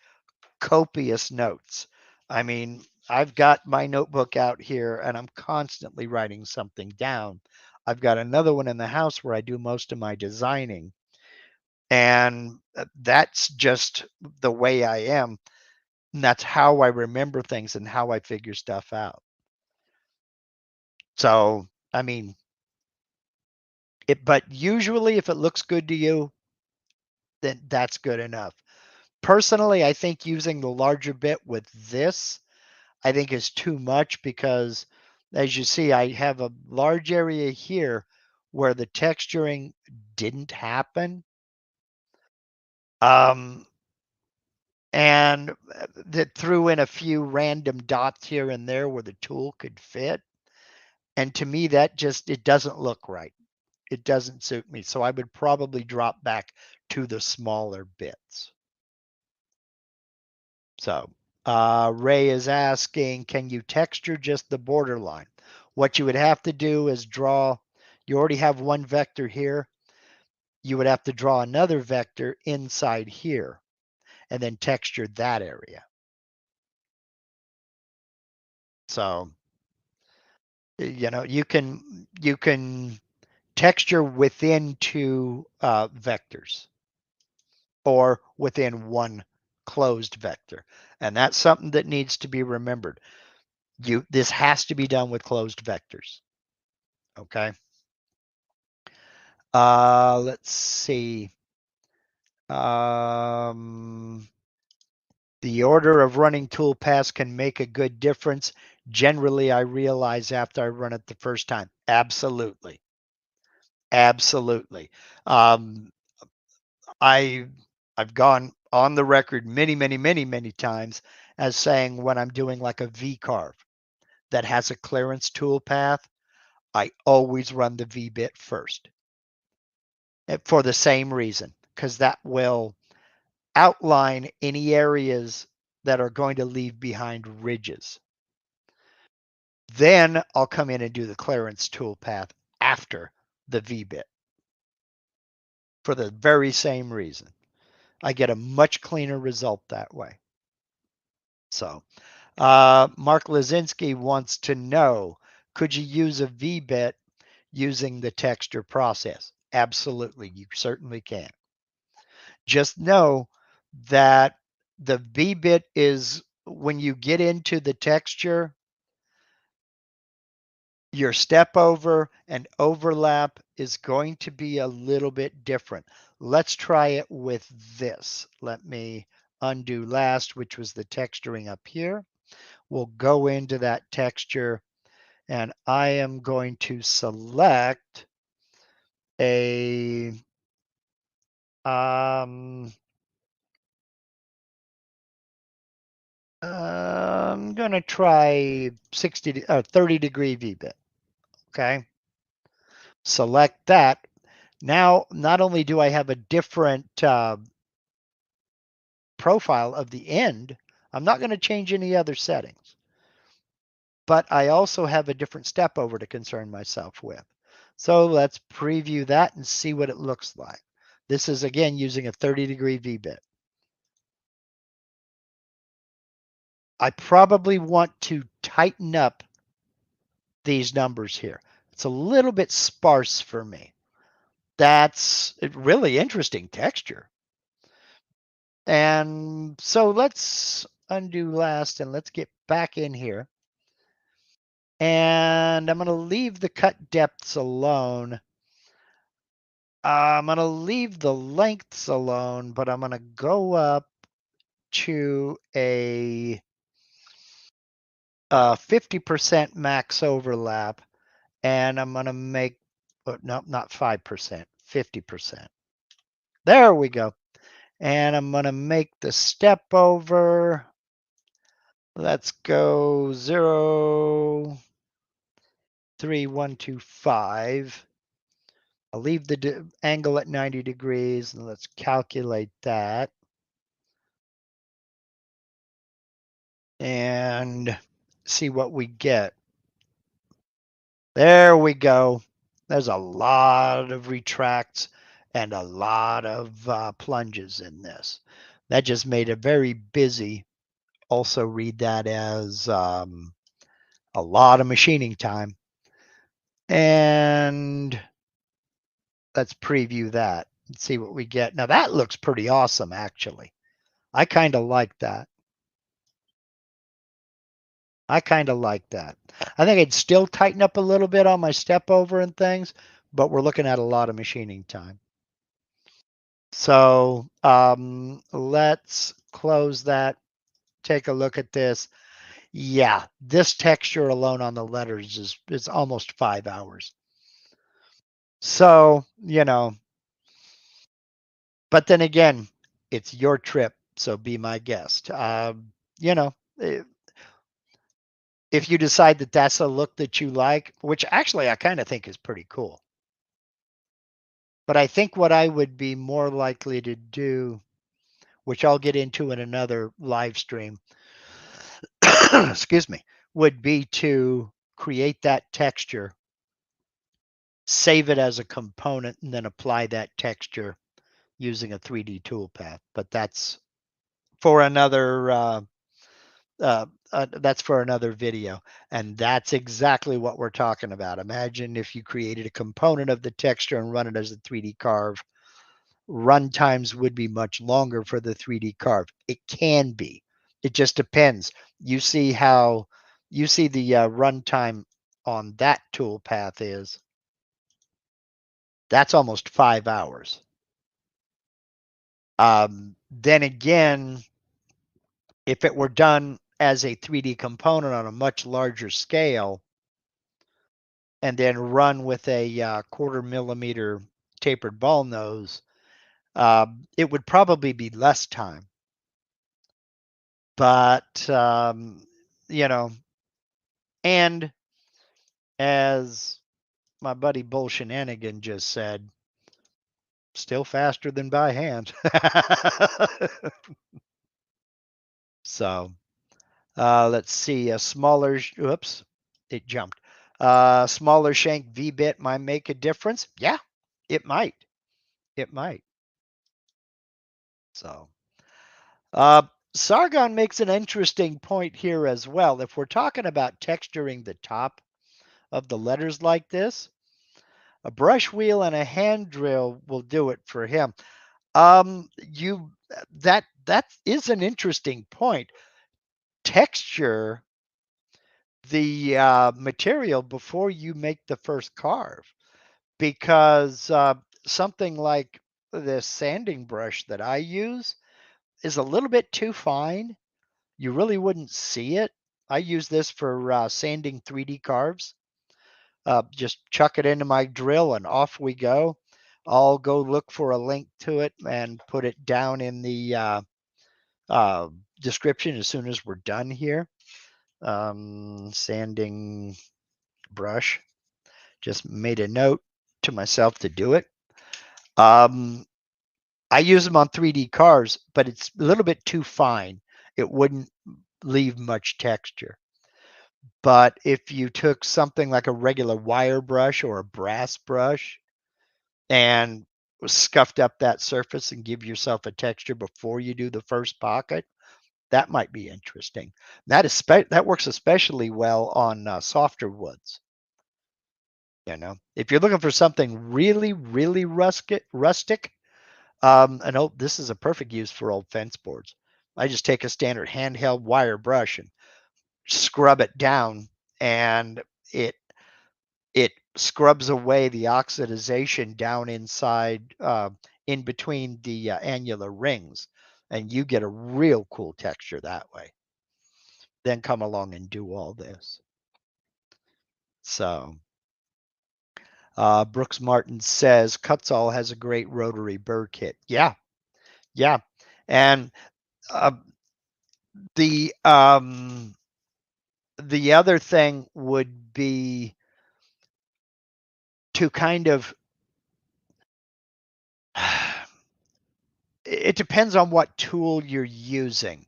copious notes. I mean, I've got my notebook out here and I'm constantly writing something down. I've got another one in the house where I do most of my designing. And that's just the way I am. And that's how I remember things and how I figure stuff out. So, I mean, but usually if it looks good to you, then that's good enough. Personally, I think using the larger bit with this, I think is too much, because as you see, I have a large area here where the texturing didn't happen. And that threw in a few random dots here and there where the tool could fit. And to me, it doesn't look right. It doesn't suit me. So I would probably drop back to the smaller bits. So Ray is asking, can you texture just the borderline? What you would have to do is you already have one vector here. You would have to draw another vector inside here and then texture that area. So, you can texture within two vectors or within one closed vector. And that's something that needs to be remembered. This has to be done with closed vectors. Okay. Let's see. The order of running toolpaths can make a good difference. Generally, I realize after I run it the first time. Absolutely. Absolutely. Um, I I've gone on the record many times as saying when I'm doing like a V-carve that has a clearance toolpath, I always run the V bit first for the same reason, because that will outline any areas that are going to leave behind ridges. Then I'll come in and do the clearance toolpath after the V bit for the very same reason. I get a much cleaner result that way. So, Mark Lindsay wants to know, could you use a V bit using the texture process? Absolutely, you certainly can. Just know that the V bit is when you get into the texture, your step over and overlap is going to be a little bit different. Let's try it with this. Let me undo last, which was the texturing up here. We'll go into that texture and I am going to select a I'm going to try 30-degree V-bit. Okay. Select that. Now, not only do I have a different profile of the end, I'm not going to change any other settings, but I also have a different step over to concern myself with. So let's preview that and see what it looks like. This is again using a 30-degree V-bit. I probably want to tighten up these numbers here. It's a little bit sparse for me. That's a really interesting texture. And so let's undo last and let's get back in here. And I'm going to leave the cut depths alone. I'm going to leave the lengths alone, but I'm going to go up to a 50% max overlap, and I'm going to make, no, not 5%, 50%. There we go. And I'm going to make the step over. Let's go 0, 3, 1, 2, 5. I'll leave the angle at 90 degrees and let's calculate that. And see what we get. There we go. There's a lot of retracts and a lot of plunges in this. That just made it very busy. Also read that as a lot of machining time. And let's preview that and see what we get. Now that looks pretty awesome, actually. I kind of like that. I kind of like that. I think I'd still tighten up a little bit on my step over and things, but we're looking at a lot of machining time. So let's close that. Take a look at this. Yeah, this texture alone on the letters is almost 5 hours. So, but then again, it's your trip, so be my guest. You know, eh, if you decide that that's a look that you like, which actually I kind of think is pretty cool. But I think what I would be more likely to do, which I'll get into in another live stream, excuse me, would be to create that texture, save it as a component, and then apply that texture using a 3D toolpath. But that's for another that's for another video. And that's exactly what we're talking about. Imagine if you created a component of the texture and run it as a 3D carve. Run times would be much longer for the 3D carve. It can be. It just depends. You see the runtime on that toolpath is. That's almost 5 hours. Then again, if it were done as a 3D component on a much larger scale and then run with a 1/4 millimeter tapered ball nose, it would probably be less time. But, you know, and as my buddy Bull Shenanigan just said, still faster than by hand. So, let's see, a smaller, oops, it jumped. Smaller shank V-bit might make a difference. Yeah, it might. It might. So, Sargon makes an interesting point here as well. If we're talking about texturing the top of the letters like this, a brush wheel and a hand drill will do it for him. You that is an interesting point. Texture the material before you make the first carve, because something like this sanding brush that I use is a little bit too fine. You really wouldn't see it. I use this for sanding 3D carves. Just chuck it into my drill and off we go. I'll go look for a link to it and put it down in the description as soon as we're done here. Sanding brush. Just made a note to myself to do it. I use them on 3D cars, but it's a little bit too fine. It wouldn't leave much texture. But if you took something like a regular wire brush or a brass brush and scuffed up that surface and give yourself a texture before you do the first pocket, that might be interesting. That works especially well on softer woods. You know, if you're looking for something really, really rustic, and this is a perfect use for old fence boards. I just take a standard handheld wire brush and scrub it down, and it scrubs away the oxidization down inside, in between the annular rings, and you get a real cool texture that way. Then come along and do all this. So, Brooks Martin says Kutzall has a great rotary burr kit. Yeah, yeah, and uh, the other thing would be to kind of it depends on what tool you're using.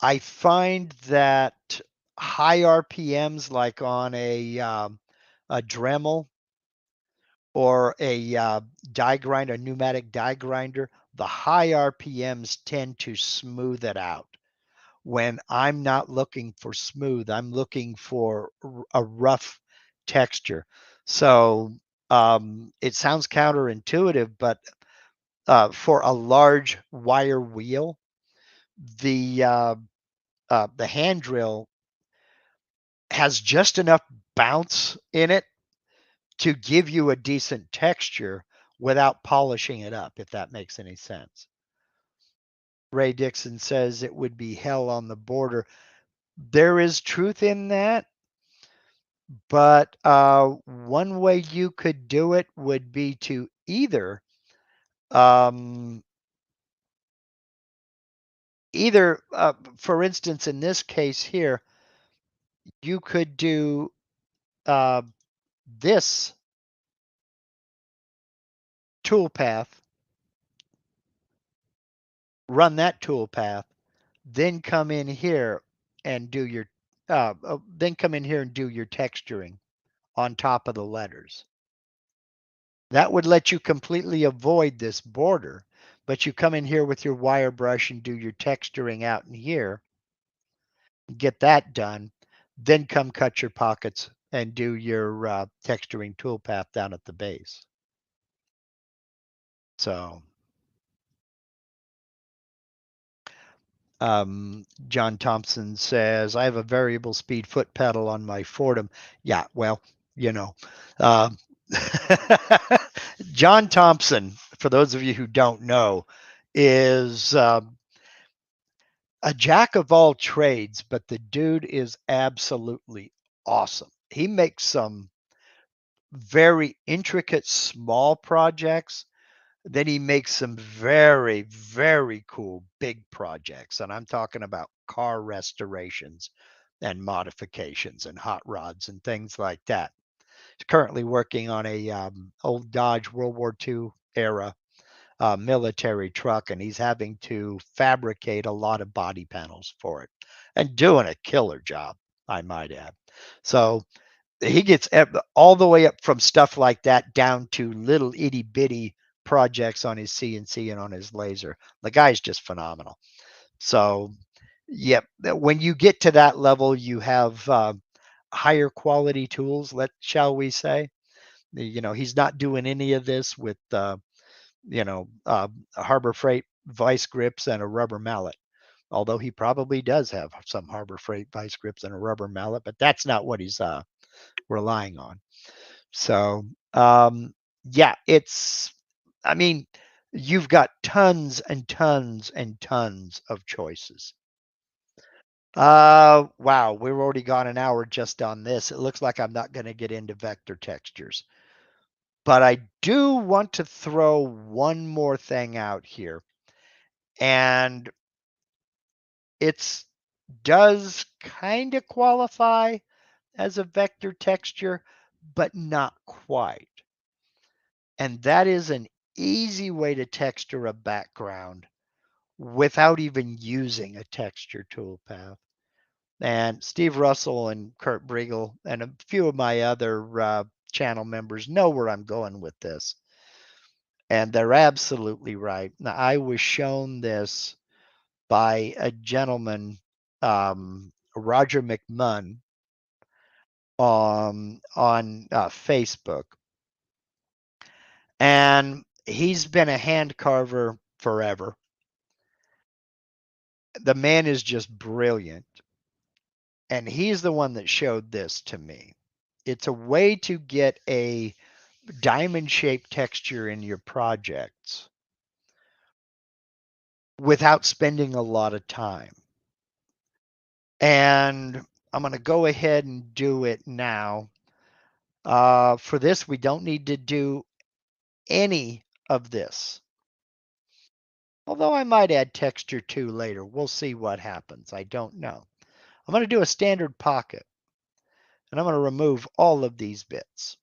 I find that high RPMs, like on a Dremel or a die grinder, a pneumatic die grinder, the high RPMs tend to smooth it out. When I'm not looking for smooth, I'm looking for a rough texture. So it sounds counterintuitive, but for a large wire wheel, the hand drill has just enough bounce in it to give you a decent texture without polishing it up, if that makes any sense. Ray Dixon says it would be hell on the border. There is truth in that, but one way you could do it would be to either for instance, in this case here, you could do this toolpath, run that toolpath, then come in here and do your texturing on top of the letters. That would let you completely avoid this border, but you come in here with your wire brush and do your texturing out in here, get that done, then come cut your pockets and do your texturing toolpath down at the base. So John Thompson says, I have a variable speed foot pedal on my Fordham. Yeah, well, you know, uh, John Thompson, for those of you who don't know, is a jack of all trades, but the dude is absolutely awesome. He makes some very intricate small projects. Then he makes some very, very cool big projects. And I'm talking about car restorations and modifications and hot rods and things like that. He's currently working on a old Dodge World War II era military truck, and he's having to fabricate a lot of body panels for it and doing a killer job, I might add. So he gets all the way up from stuff like that down to little itty bitty projects on his CNC and on his laser. The guy's just phenomenal. So, yep, when you get to that level, you have higher quality tools. Shall we say? He's not doing any of this with Harbor Freight vice grips and a rubber mallet. Although he probably does have some Harbor Freight vice grips and a rubber mallet, but that's not what he's relying on. So, yeah, I mean, you've got tons and tons and tons of choices. Wow, we've already gone an hour just on this. It looks like I'm not going to get into vector textures. But I do want to throw one more thing out here. And it's does kind of qualify as a vector texture, but not quite. And that is an easy way to texture a background without even using a texture toolpath. And Steve Russell and Kurt Briegel and a few of my other channel members know where I'm going with this. And they're absolutely right. Now, I was shown this by a gentleman, Roger McMunn, on Facebook. And he's been a hand carver forever. The man is just brilliant. And he's the one that showed this to me. It's a way to get a diamond shaped texture in your projects without spending a lot of time. And I'm going to go ahead and do it now. For this, we don't need to do any of this. Although I might add texture too later. We'll see what happens. I don't know. I'm going to do a standard pocket. And I'm going to remove all of these bits.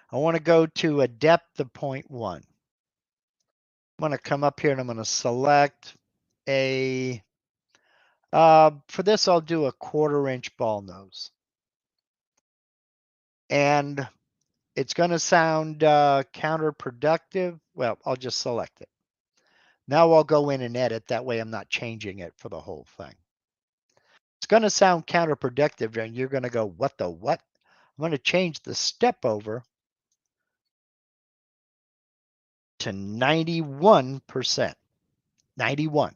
I want to go to a depth of 0.1. I'm going to come up here and I'm going to select a, for this I'll do a 1/4 inch ball nose. And it's going to sound counterproductive. Well, I'll just select it. Now I'll go in and edit. That way I'm not changing it for the whole thing. It's going to sound counterproductive and you're going to go, what the what? I'm going to change the step over to 91%. 91.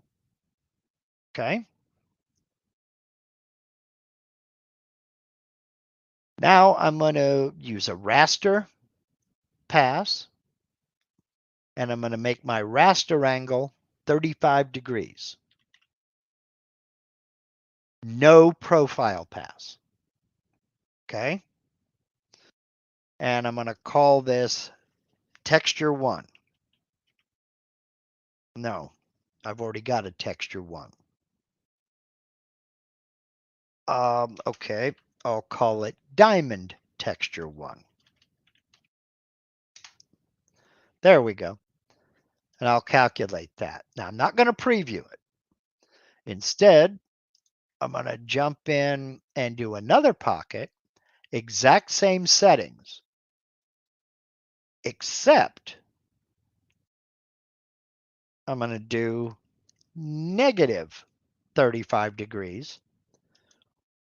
Okay. Now I'm going to use a raster pass and I'm going to make my raster angle 35 degrees. No profile pass. Okay. And I'm going to call this texture 1. No, I've already got a texture 1. Okay, I'll call it diamond texture 1. There we go. And I'll calculate that. Now I'm not going to preview it. Instead, I'm going to jump in and do another pocket, exact same settings, except I'm going to do negative 35 degrees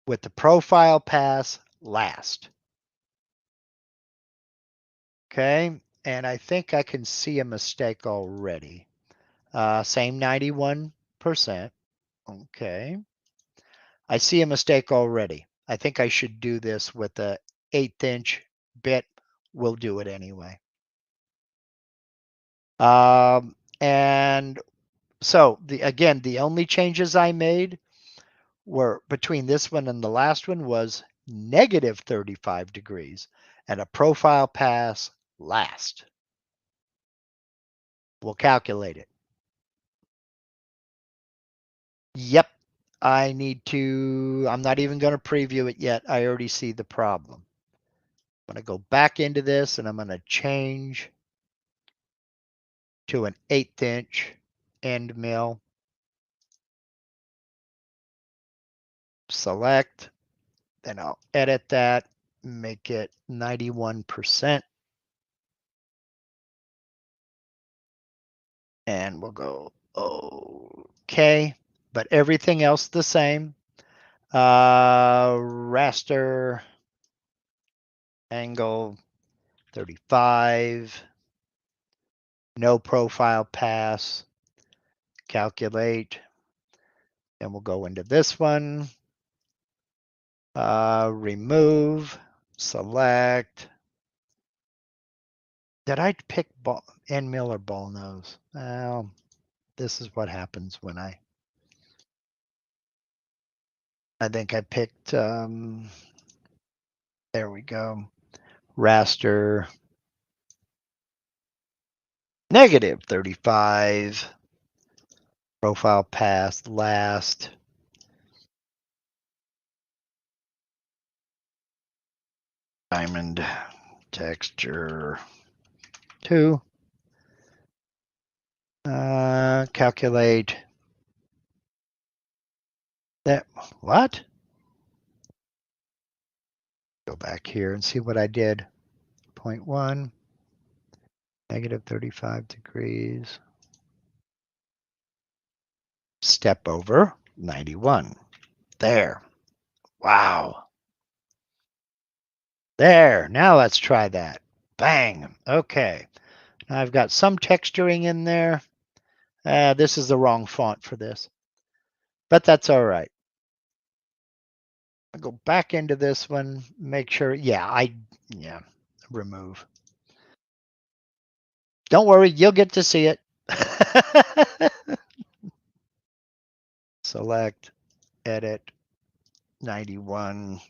with the profile pass last. Okay, and I think I can see a mistake already. Same 91%. Okay. I see a mistake already. I think I should do this with a 1/8 inch bit. We'll do it anyway. And so again, the only changes I made were between this one and the last one was negative 35 degrees and a profile pass last. We'll calculate it. Yep. I'm not even going to preview it yet. I already see the problem. I'm going to go back into this and I'm going to change to an 1/8 inch end mill. Select, then I'll edit that, make it 91%. And we'll go okay, but everything else the same. Raster angle 35, no profile pass, calculate. Then we'll go into this one, remove, select. Did I pick end mill or ball nose? Well, this is what happens when I think I picked, there we go, raster, negative 35, profile pass last. Diamond texture 2. Calculate that. What? Go back here and see what I did. 0.1, negative 35 degrees. Step over 91. There. Wow. There. Now let's try that. Bang. Okay. Now I've got some texturing in there. This is the wrong font for this, but that's all right. I'll go back into this one, make sure. Yeah, remove. Don't worry, you'll get to see it. Select, edit, 91.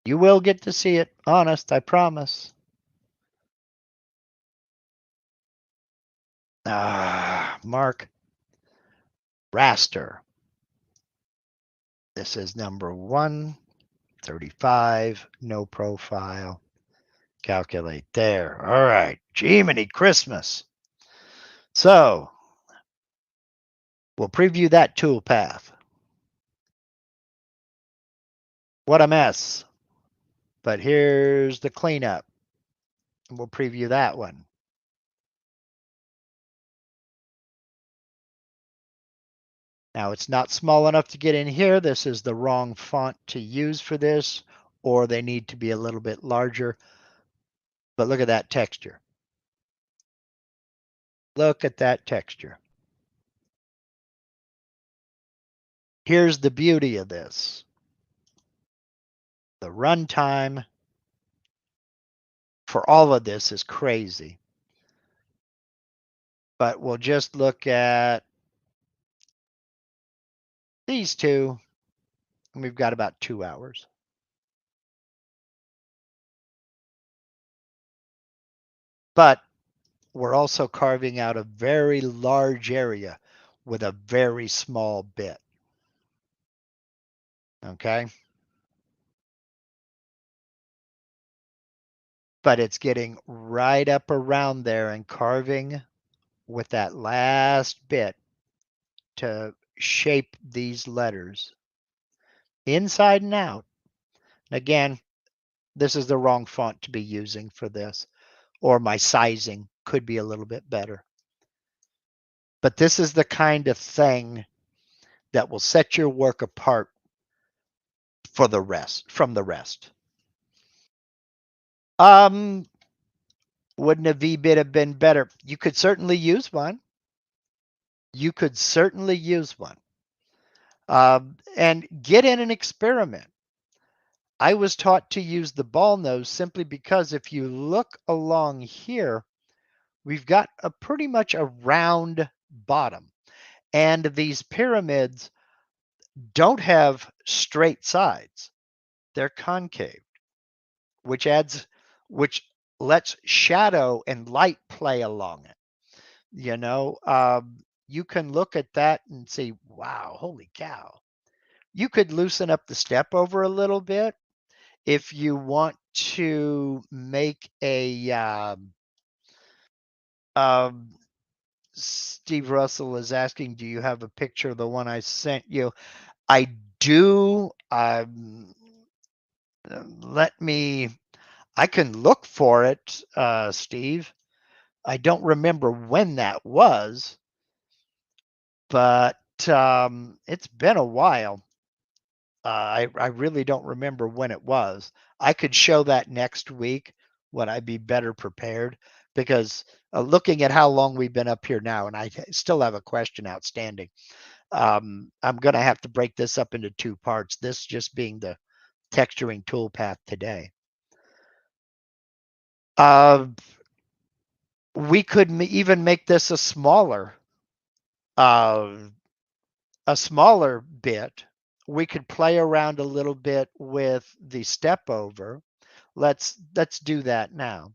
You will get to see it, honest, I promise. Mark raster. This is number 135, no profile. Calculate there. All right, Jiminy Christmas. So we'll preview that toolpath. What a mess. But here's the cleanup. We'll preview that one. Now it's not small enough to get in here. This is the wrong font to use for this, or they need to be a little bit larger. But look at that texture. Look at that texture. Here's the beauty of this. The runtime for all of this is crazy. But we'll just look at these two, and we've got about 2 hours. But we're also carving out a very large area with a very small bit. Okay. But it's getting right up around there and carving with that last bit to shape these letters inside and out. Again, this is the wrong font to be using for this, or my sizing could be a little bit better. But this is the kind of thing that will set your work apart from the rest. Wouldn't a V-bit have been better? You could certainly use one. You could certainly use one. And get in and experiment. I was taught to use the ball nose simply because if you look along here, we've got a pretty much a round bottom. And these pyramids don't have straight sides. They're concave, which which lets shadow and light play along it. You know, you can look at that and see, wow, holy cow. You could loosen up the step over a little bit if you want to make a um, Steve Russell is asking, do you have a picture of the one I sent you? I do. I can look for it, Steve. I don't remember when that was, but it's been a while. I really don't remember when it was. I could show that next week when I'd be better prepared because looking at how long we've been up here now, and I still have a question outstanding. I'm going to have to break this up into two parts, this just being the texturing toolpath today. We could even make this uh, a smaller bit. We could play around a little bit with the step over. Let's do that now.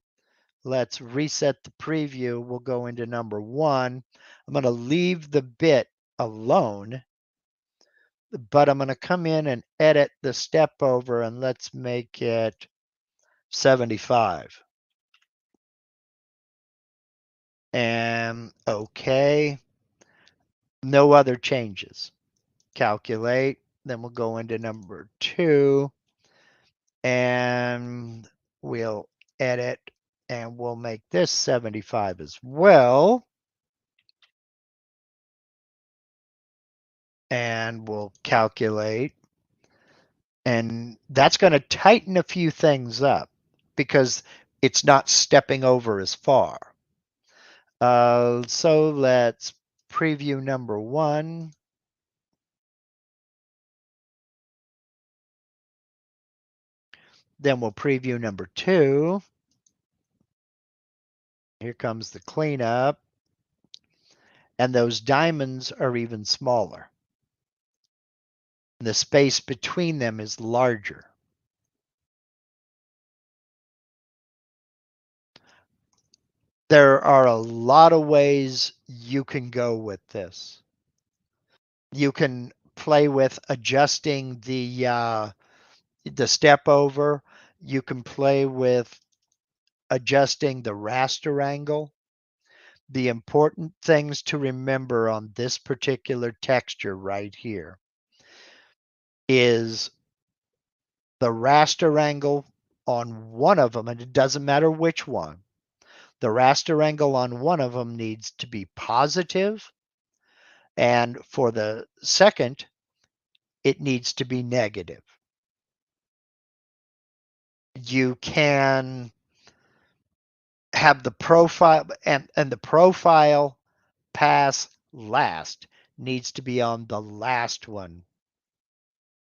Let's reset the preview. We'll go into number 1. I'm going to leave the bit alone, but I'm going to come in and edit the step over, and let's make it 75. And okay. No other changes. Calculate. Then we'll go into number 2 and we'll edit and we'll make this 75 as well. And we'll calculate. And that's going to tighten a few things up because it's not stepping over as far. So let's preview number 1. Then we'll preview number 2. Here comes the cleanup. And those diamonds are even smaller. The space between them is larger. There are a lot of ways you can go with this. You can play with adjusting the step over. You can play with adjusting the raster angle. The important things to remember on this particular texture right here is the raster angle on one of them, and it doesn't matter which one. The raster angle on one of them needs to be positive, and for the second, it needs to be negative. You can have the profile, and the profile pass last needs to be on the last one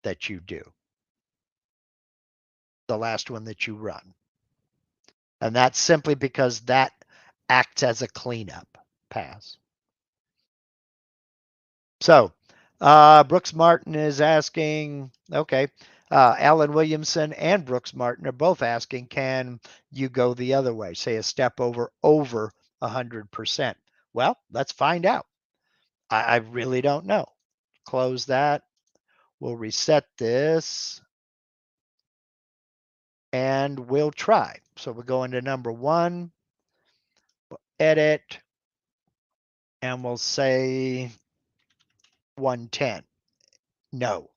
that you do, the last one that you run. And that's simply because that acts as a cleanup pass. So Brooks Martin is asking, okay, Alan Williamson and Brooks Martin are both asking, can you go the other way, say a step over 100%? Well, let's find out. I really don't know. Close that. We'll reset this and we'll try. So we'll go into number 1, we'll edit, and we'll say 110. No,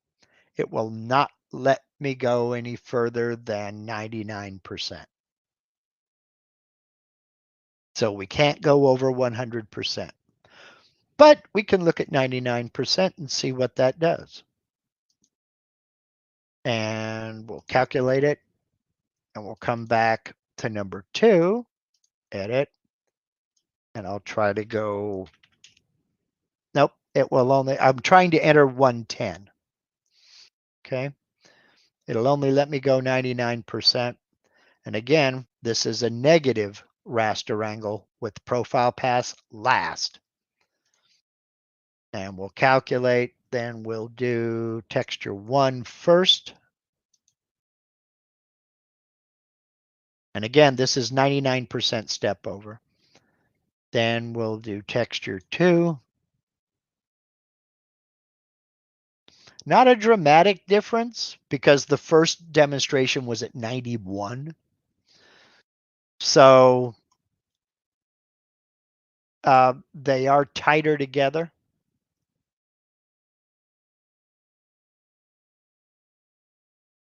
it will not let me go any further than 99%. So we can't go over 100%. But we can look at 99% and see what that does. And we'll calculate it. And we'll come back to number 2, edit. And I'll try to go, nope, it will only, I'm trying to enter 110. Okay. It'll only let me go 99%. And again, this is a negative raster angle with profile pass last. And we'll calculate, then we'll do texture 1 first. And again, this is 99% step over. Then we'll do texture 2. Not a dramatic difference because the first demonstration was at 91. So they are tighter together.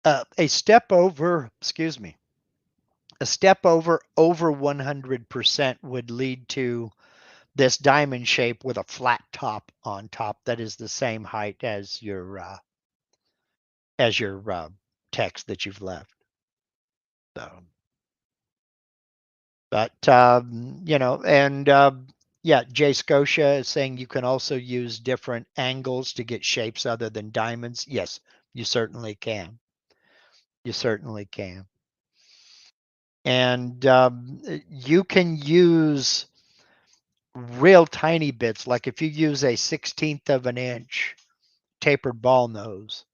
A step over 100% would lead to this diamond shape with a flat top on top that is the same height as your text that you've left. So, but yeah, Jay Scotia is saying you can also use different angles to get shapes other than diamonds. Yes, you certainly can. You certainly can. And you can use real tiny bits, like if you use a 1/16 of an inch tapered ball nose,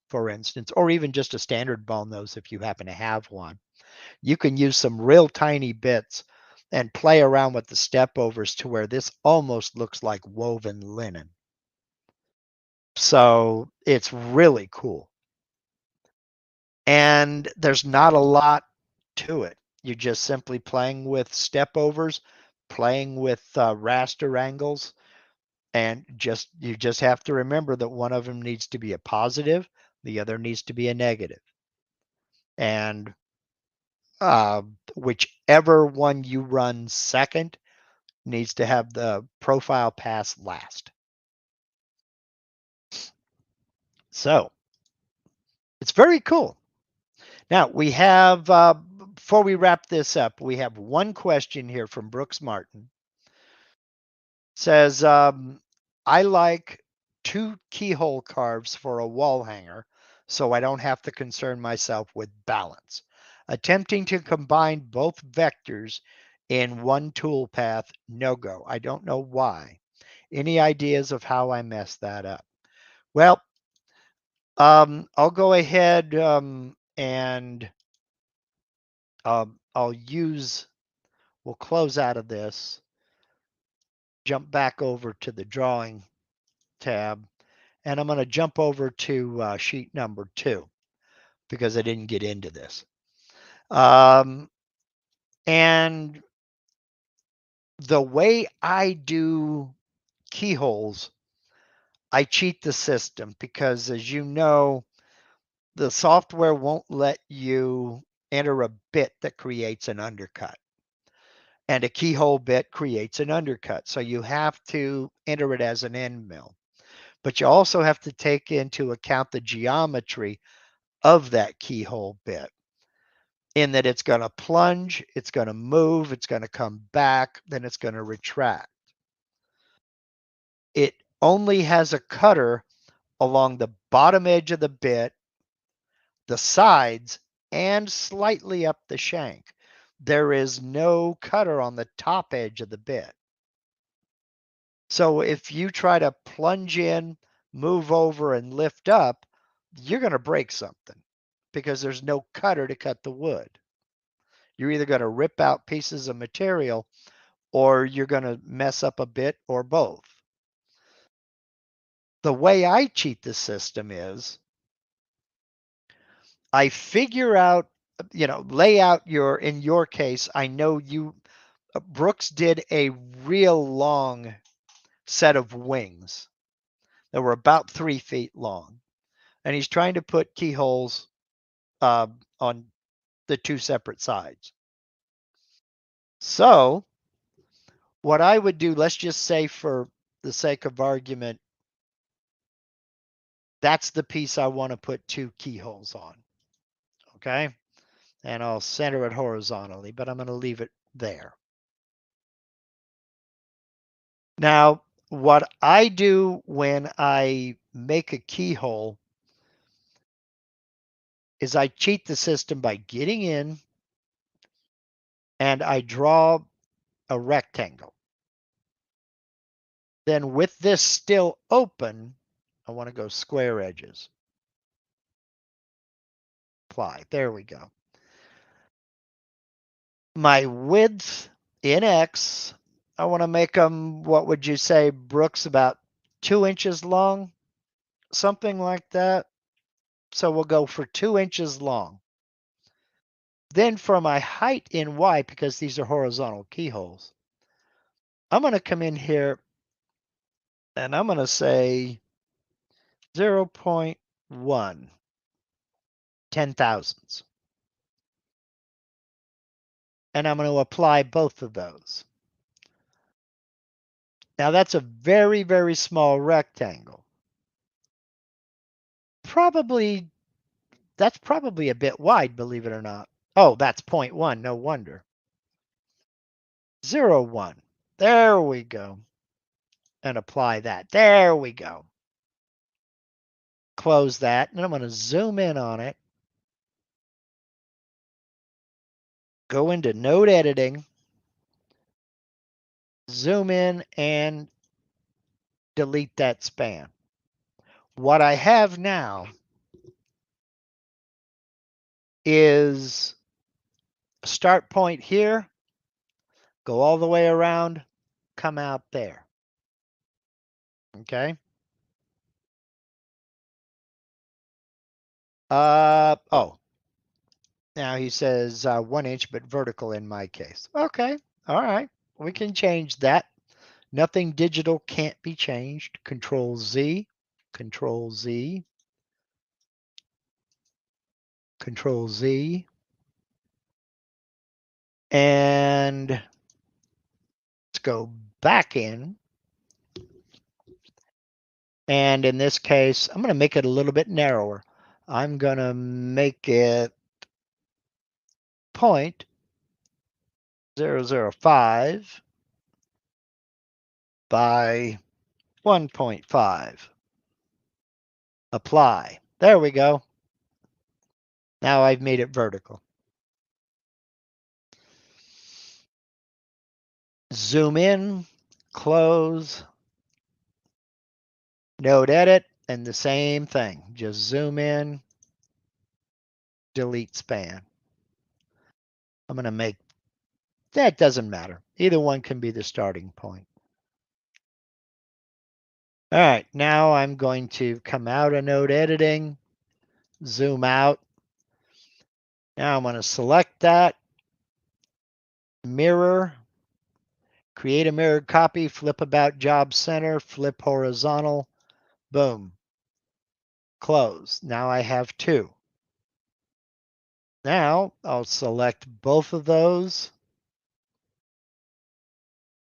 for instance, or even just a standard ball nose if you happen to have one. You can use some real tiny bits and play around with the step overs to where this almost looks like woven linen. So it's really cool. And there's not a lot to it. You're just simply playing with step overs, playing with raster angles, and you just have to remember that one of them needs to be a positive, the other needs to be a negative. And whichever one you run second needs to have the profile pass last. So it's very cool. Now we have, before we wrap this up, we have one question here from Brooks Martin. Says, I like 2 keyhole carves for a wall hanger so I don't have to concern myself with balance. Attempting to combine both vectors in one toolpath, no go. I don't know why. Any ideas of how I messed that up? Well, I'll go ahead and we'll close out of this, jump back over to the drawing tab, and I'm going to jump over to sheet number 2 because I didn't get into this. And the way I do keyholes, I cheat the system because, as you know, the software won't let you enter a bit that creates an undercut. And a keyhole bit creates an undercut. So you have to enter it as an end mill. But you also have to take into account the geometry of that keyhole bit, in that it's going to plunge, it's going to move, it's going to come back, then it's going to retract. It only has a cutter along the bottom edge of the bit, the sides, and slightly up the shank. There is no cutter on the top edge of the bit. So if you try to plunge in, move over, and lift up, you're going to break something because there's no cutter to cut the wood. You're either going to rip out pieces of material or you're going to mess up a bit, or both. The way I cheat the system is I figure out, lay out in your case, I know Brooks did a real long set of wings that were about 3 feet long. And he's trying to put keyholes on the 2 separate sides. So what I would do, let's just say for the sake of argument, that's the piece I want to put 2 keyholes on. Okay. And I'll center it horizontally, but I'm going to leave it there. Now, what I do when I make a keyhole is I cheat the system by getting in, and I draw a rectangle. Then with this still open, I want to go square edges. Apply. There we go. My width in X, I want to make them, what would you say, Brooks, about 2 inches long? Something like that. So we'll go for 2 inches long. Then for my height in Y, because these are horizontal keyholes, I'm going to come in here and I'm going to say 0.1 ten thousandths. And I'm going to apply both of those. Now that's a very, very small rectangle. That's probably a bit wide, believe it or not. Oh, that's 0.1, no wonder. 0.1. There we go. And apply that. There we go. Close that, and I'm going to zoom in on it. Go into node editing, zoom in, and delete that span. What I have now is a start point here, go all the way around, come out there. Okay. Oh, now he says 1 inch, but vertical in my case. Okay. All right. We can change that. Nothing digital can't be changed. Control Z, Control Z, Control Z. And let's go back in. And in this case, I'm going to make it a little bit narrower. I'm going to make it 0.005 by 1.5. Apply. There we go. Now I've made it vertical. Zoom in, close, node edit, and the same thing. Just zoom in, delete span. I'm going to make that, doesn't matter. Either one can be the starting point. All right, now I'm going to come out of node editing, zoom out. Now I'm going to select that, mirror, create a mirrored copy, flip about job center, flip horizontal, boom, close. Now I have two. Now I'll select both of those,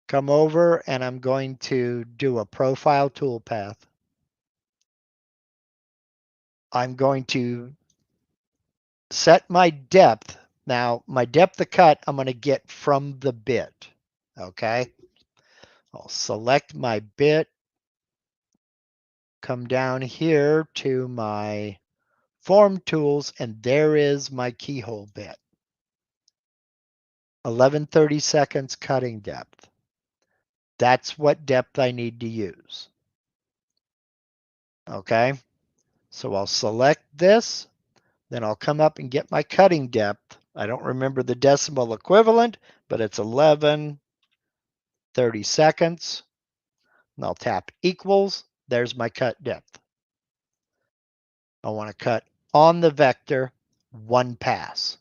come over, and I'm going to do a profile toolpath. I'm going to set my depth. Now, my depth of cut, I'm going to get from the bit. Okay. I'll select my bit, come down here to my form tools, and there is my keyhole bit. 11/32 cutting depth. That's what depth I need to use. Okay. So I'll select this, then I'll come up and get my cutting depth. I don't remember the decimal equivalent, but it's 11/32. And I'll tap equals. There's my cut depth. I want to cut on the vector one pass.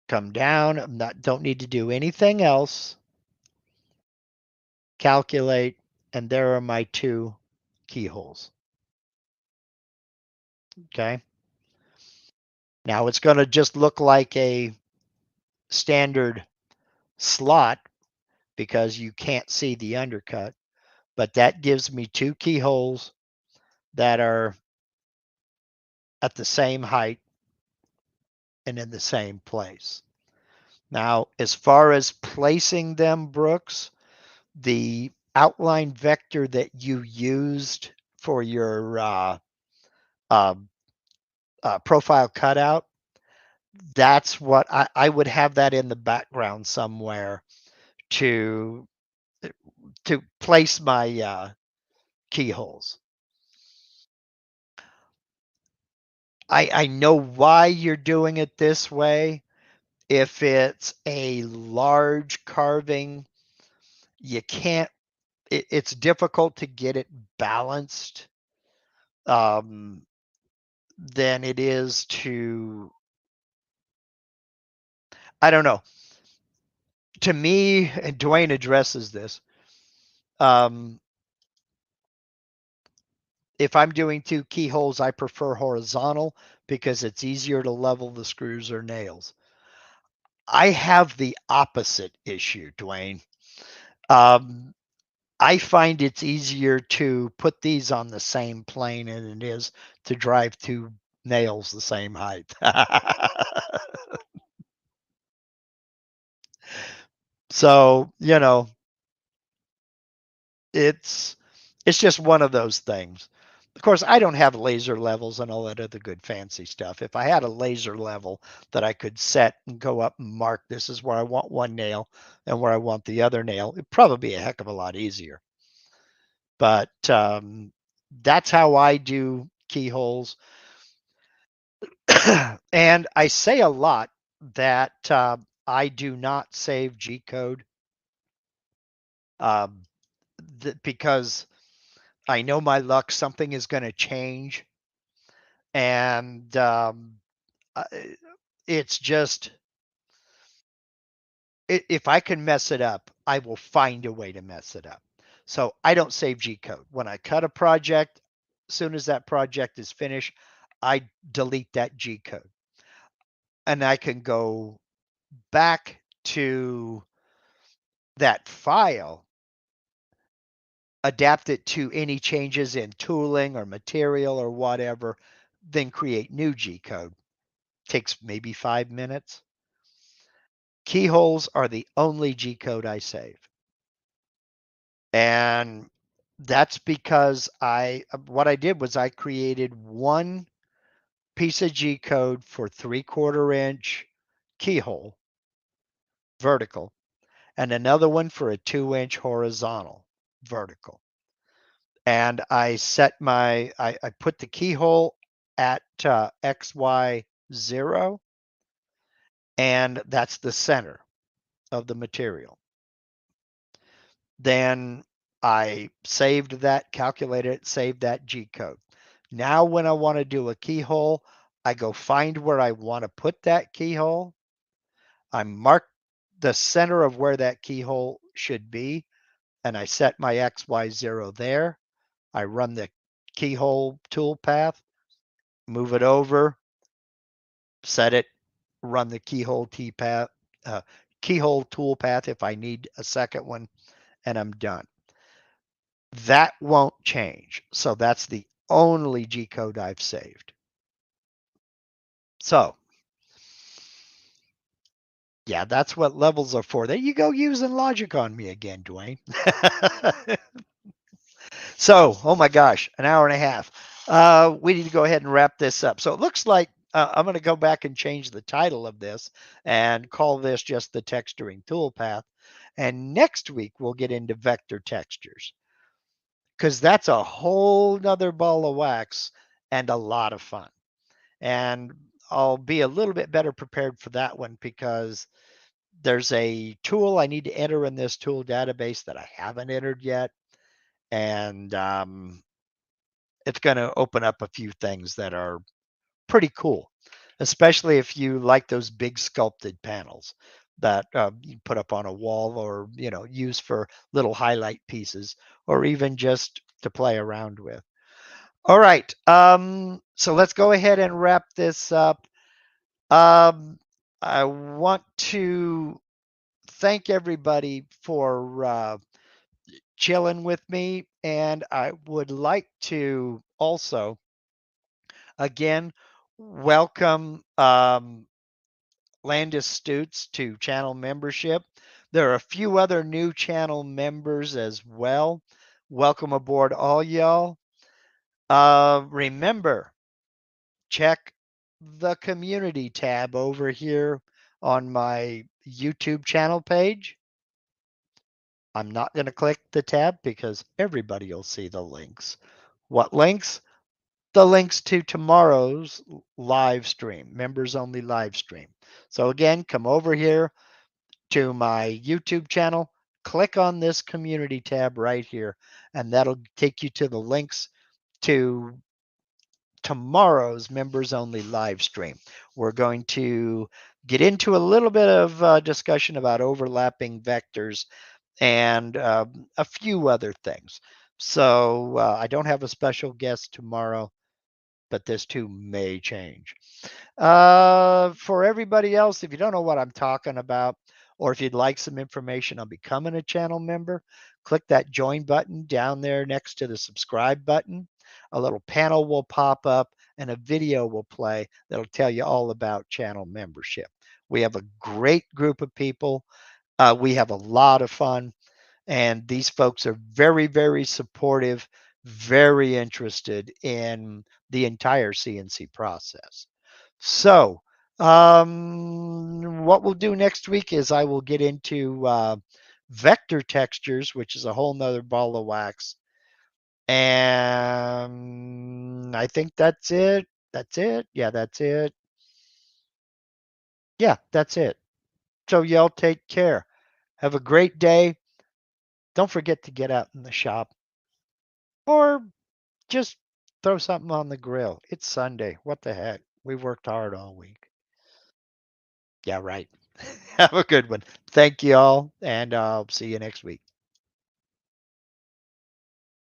Come down, don't need to do anything else. Calculate, and there are my two keyholes. Okay. Now it's going to just look like a standard slot because you can't see the undercut, but that gives me two keyholes that are at the same height and in the same place. Now, as far as placing them, Brooks, the outline vector that you used for your profile cutout, that's what I would have that in the background somewhere to place my keyholes. I know why you're doing it this way. If it's a large carving, you can't, it's difficult to get it balanced um, than it is to, I don't know. To me, and Dwayne addresses this, um, if I'm doing two keyholes, I prefer horizontal because it's easier to level the screws or nails. I have the opposite issue, Dwayne. Um, I find it's easier to put these on the same plane than it is to drive two nails the same height. So, it's it's just one of those things. Of course, I don't have laser levels and all that other good fancy stuff. If I had a laser level that I could set and go up and mark this is where I want one nail and where I want the other nail, it'd probably be a heck of a lot easier. But that's how I do keyholes. And I say a lot that I do not save G code um, because I know my luck, something is going to change. And it's just, if I can mess it up, I will find a way to mess it up. So I don't save G code. When I cut a project, as soon as that project is finished, I delete that G code. And I can go back to that file, adapt it to any changes in tooling or material or whatever, then create new G code. Takes maybe 5 minutes. Keyholes are the only G code I save. And that's because what I did was I created one piece of G code for 3/4 inch keyhole vertical and another one for a 2-inch horizontal vertical. And I put the keyhole at XY0, and that's the center of the material. Then I saved that, calculated it, saved that G code. Now, when I want to do a keyhole, I go find where I want to put that keyhole. I mark the center of where that keyhole should be, and I set my XY0 there. I run the keyhole toolpath, move it over, set it, run the keyhole toolpath if I need a second one, and I'm done. That won't change. So that's the only G code I've saved. So yeah, that's what levels are for. There you go, using logic on me again, Dwayne. So, oh my gosh, an hour and a half. We need to go ahead and wrap this up. So it looks like I'm going to go back and change the title of this and call this just the Texturing Toolpath. And next week we'll get into vector textures because that's a whole nother ball of wax and a lot of fun. And I'll be a little bit better prepared for that one because there's a tool I need to enter in this tool database that I haven't entered yet. And it's going to open up a few things that are pretty cool, especially if you like those big sculpted panels that you put up on a wall or, use for little highlight pieces or even just to play around with. All right. So let's go ahead and wrap this up. I want to thank everybody for chilling with me. And I would like to also, again, welcome Landis Stutes to channel membership. There are a few other new channel members as well. Welcome aboard, all y'all. Remember, check the community tab over here on my YouTube channel page. I'm not going to click the tab because everybody will see the links. What links? The links to tomorrow's live stream, members only live stream. So again, come over here to my YouTube channel, click on this community tab right here, and that'll take you to the links to tomorrow's members only live stream. We're going to get into a little bit of discussion about overlapping vectors and a few other things. So I don't have a special guest tomorrow, but this too may change. For everybody else, if you don't know what I'm talking about, or if you'd like some information on becoming a channel member, click that join button down there next to the subscribe button. A little panel will pop up and a video will play that'll tell you all about channel membership. We have a great group of people. We have a lot of fun. And these folks are very, very supportive, very interested in the entire CNC process. So, what we'll do next week is I will get into vector textures, which is a whole nother ball of wax. And I think that's it. That's it. Yeah, that's it. Yeah, that's it. So, y'all take care. Have a great day. Don't forget to get out in the shop or just throw something on the grill. It's Sunday. What the heck? We worked hard all week. Yeah, right. Have a good one. Thank you all, and I'll see you next week.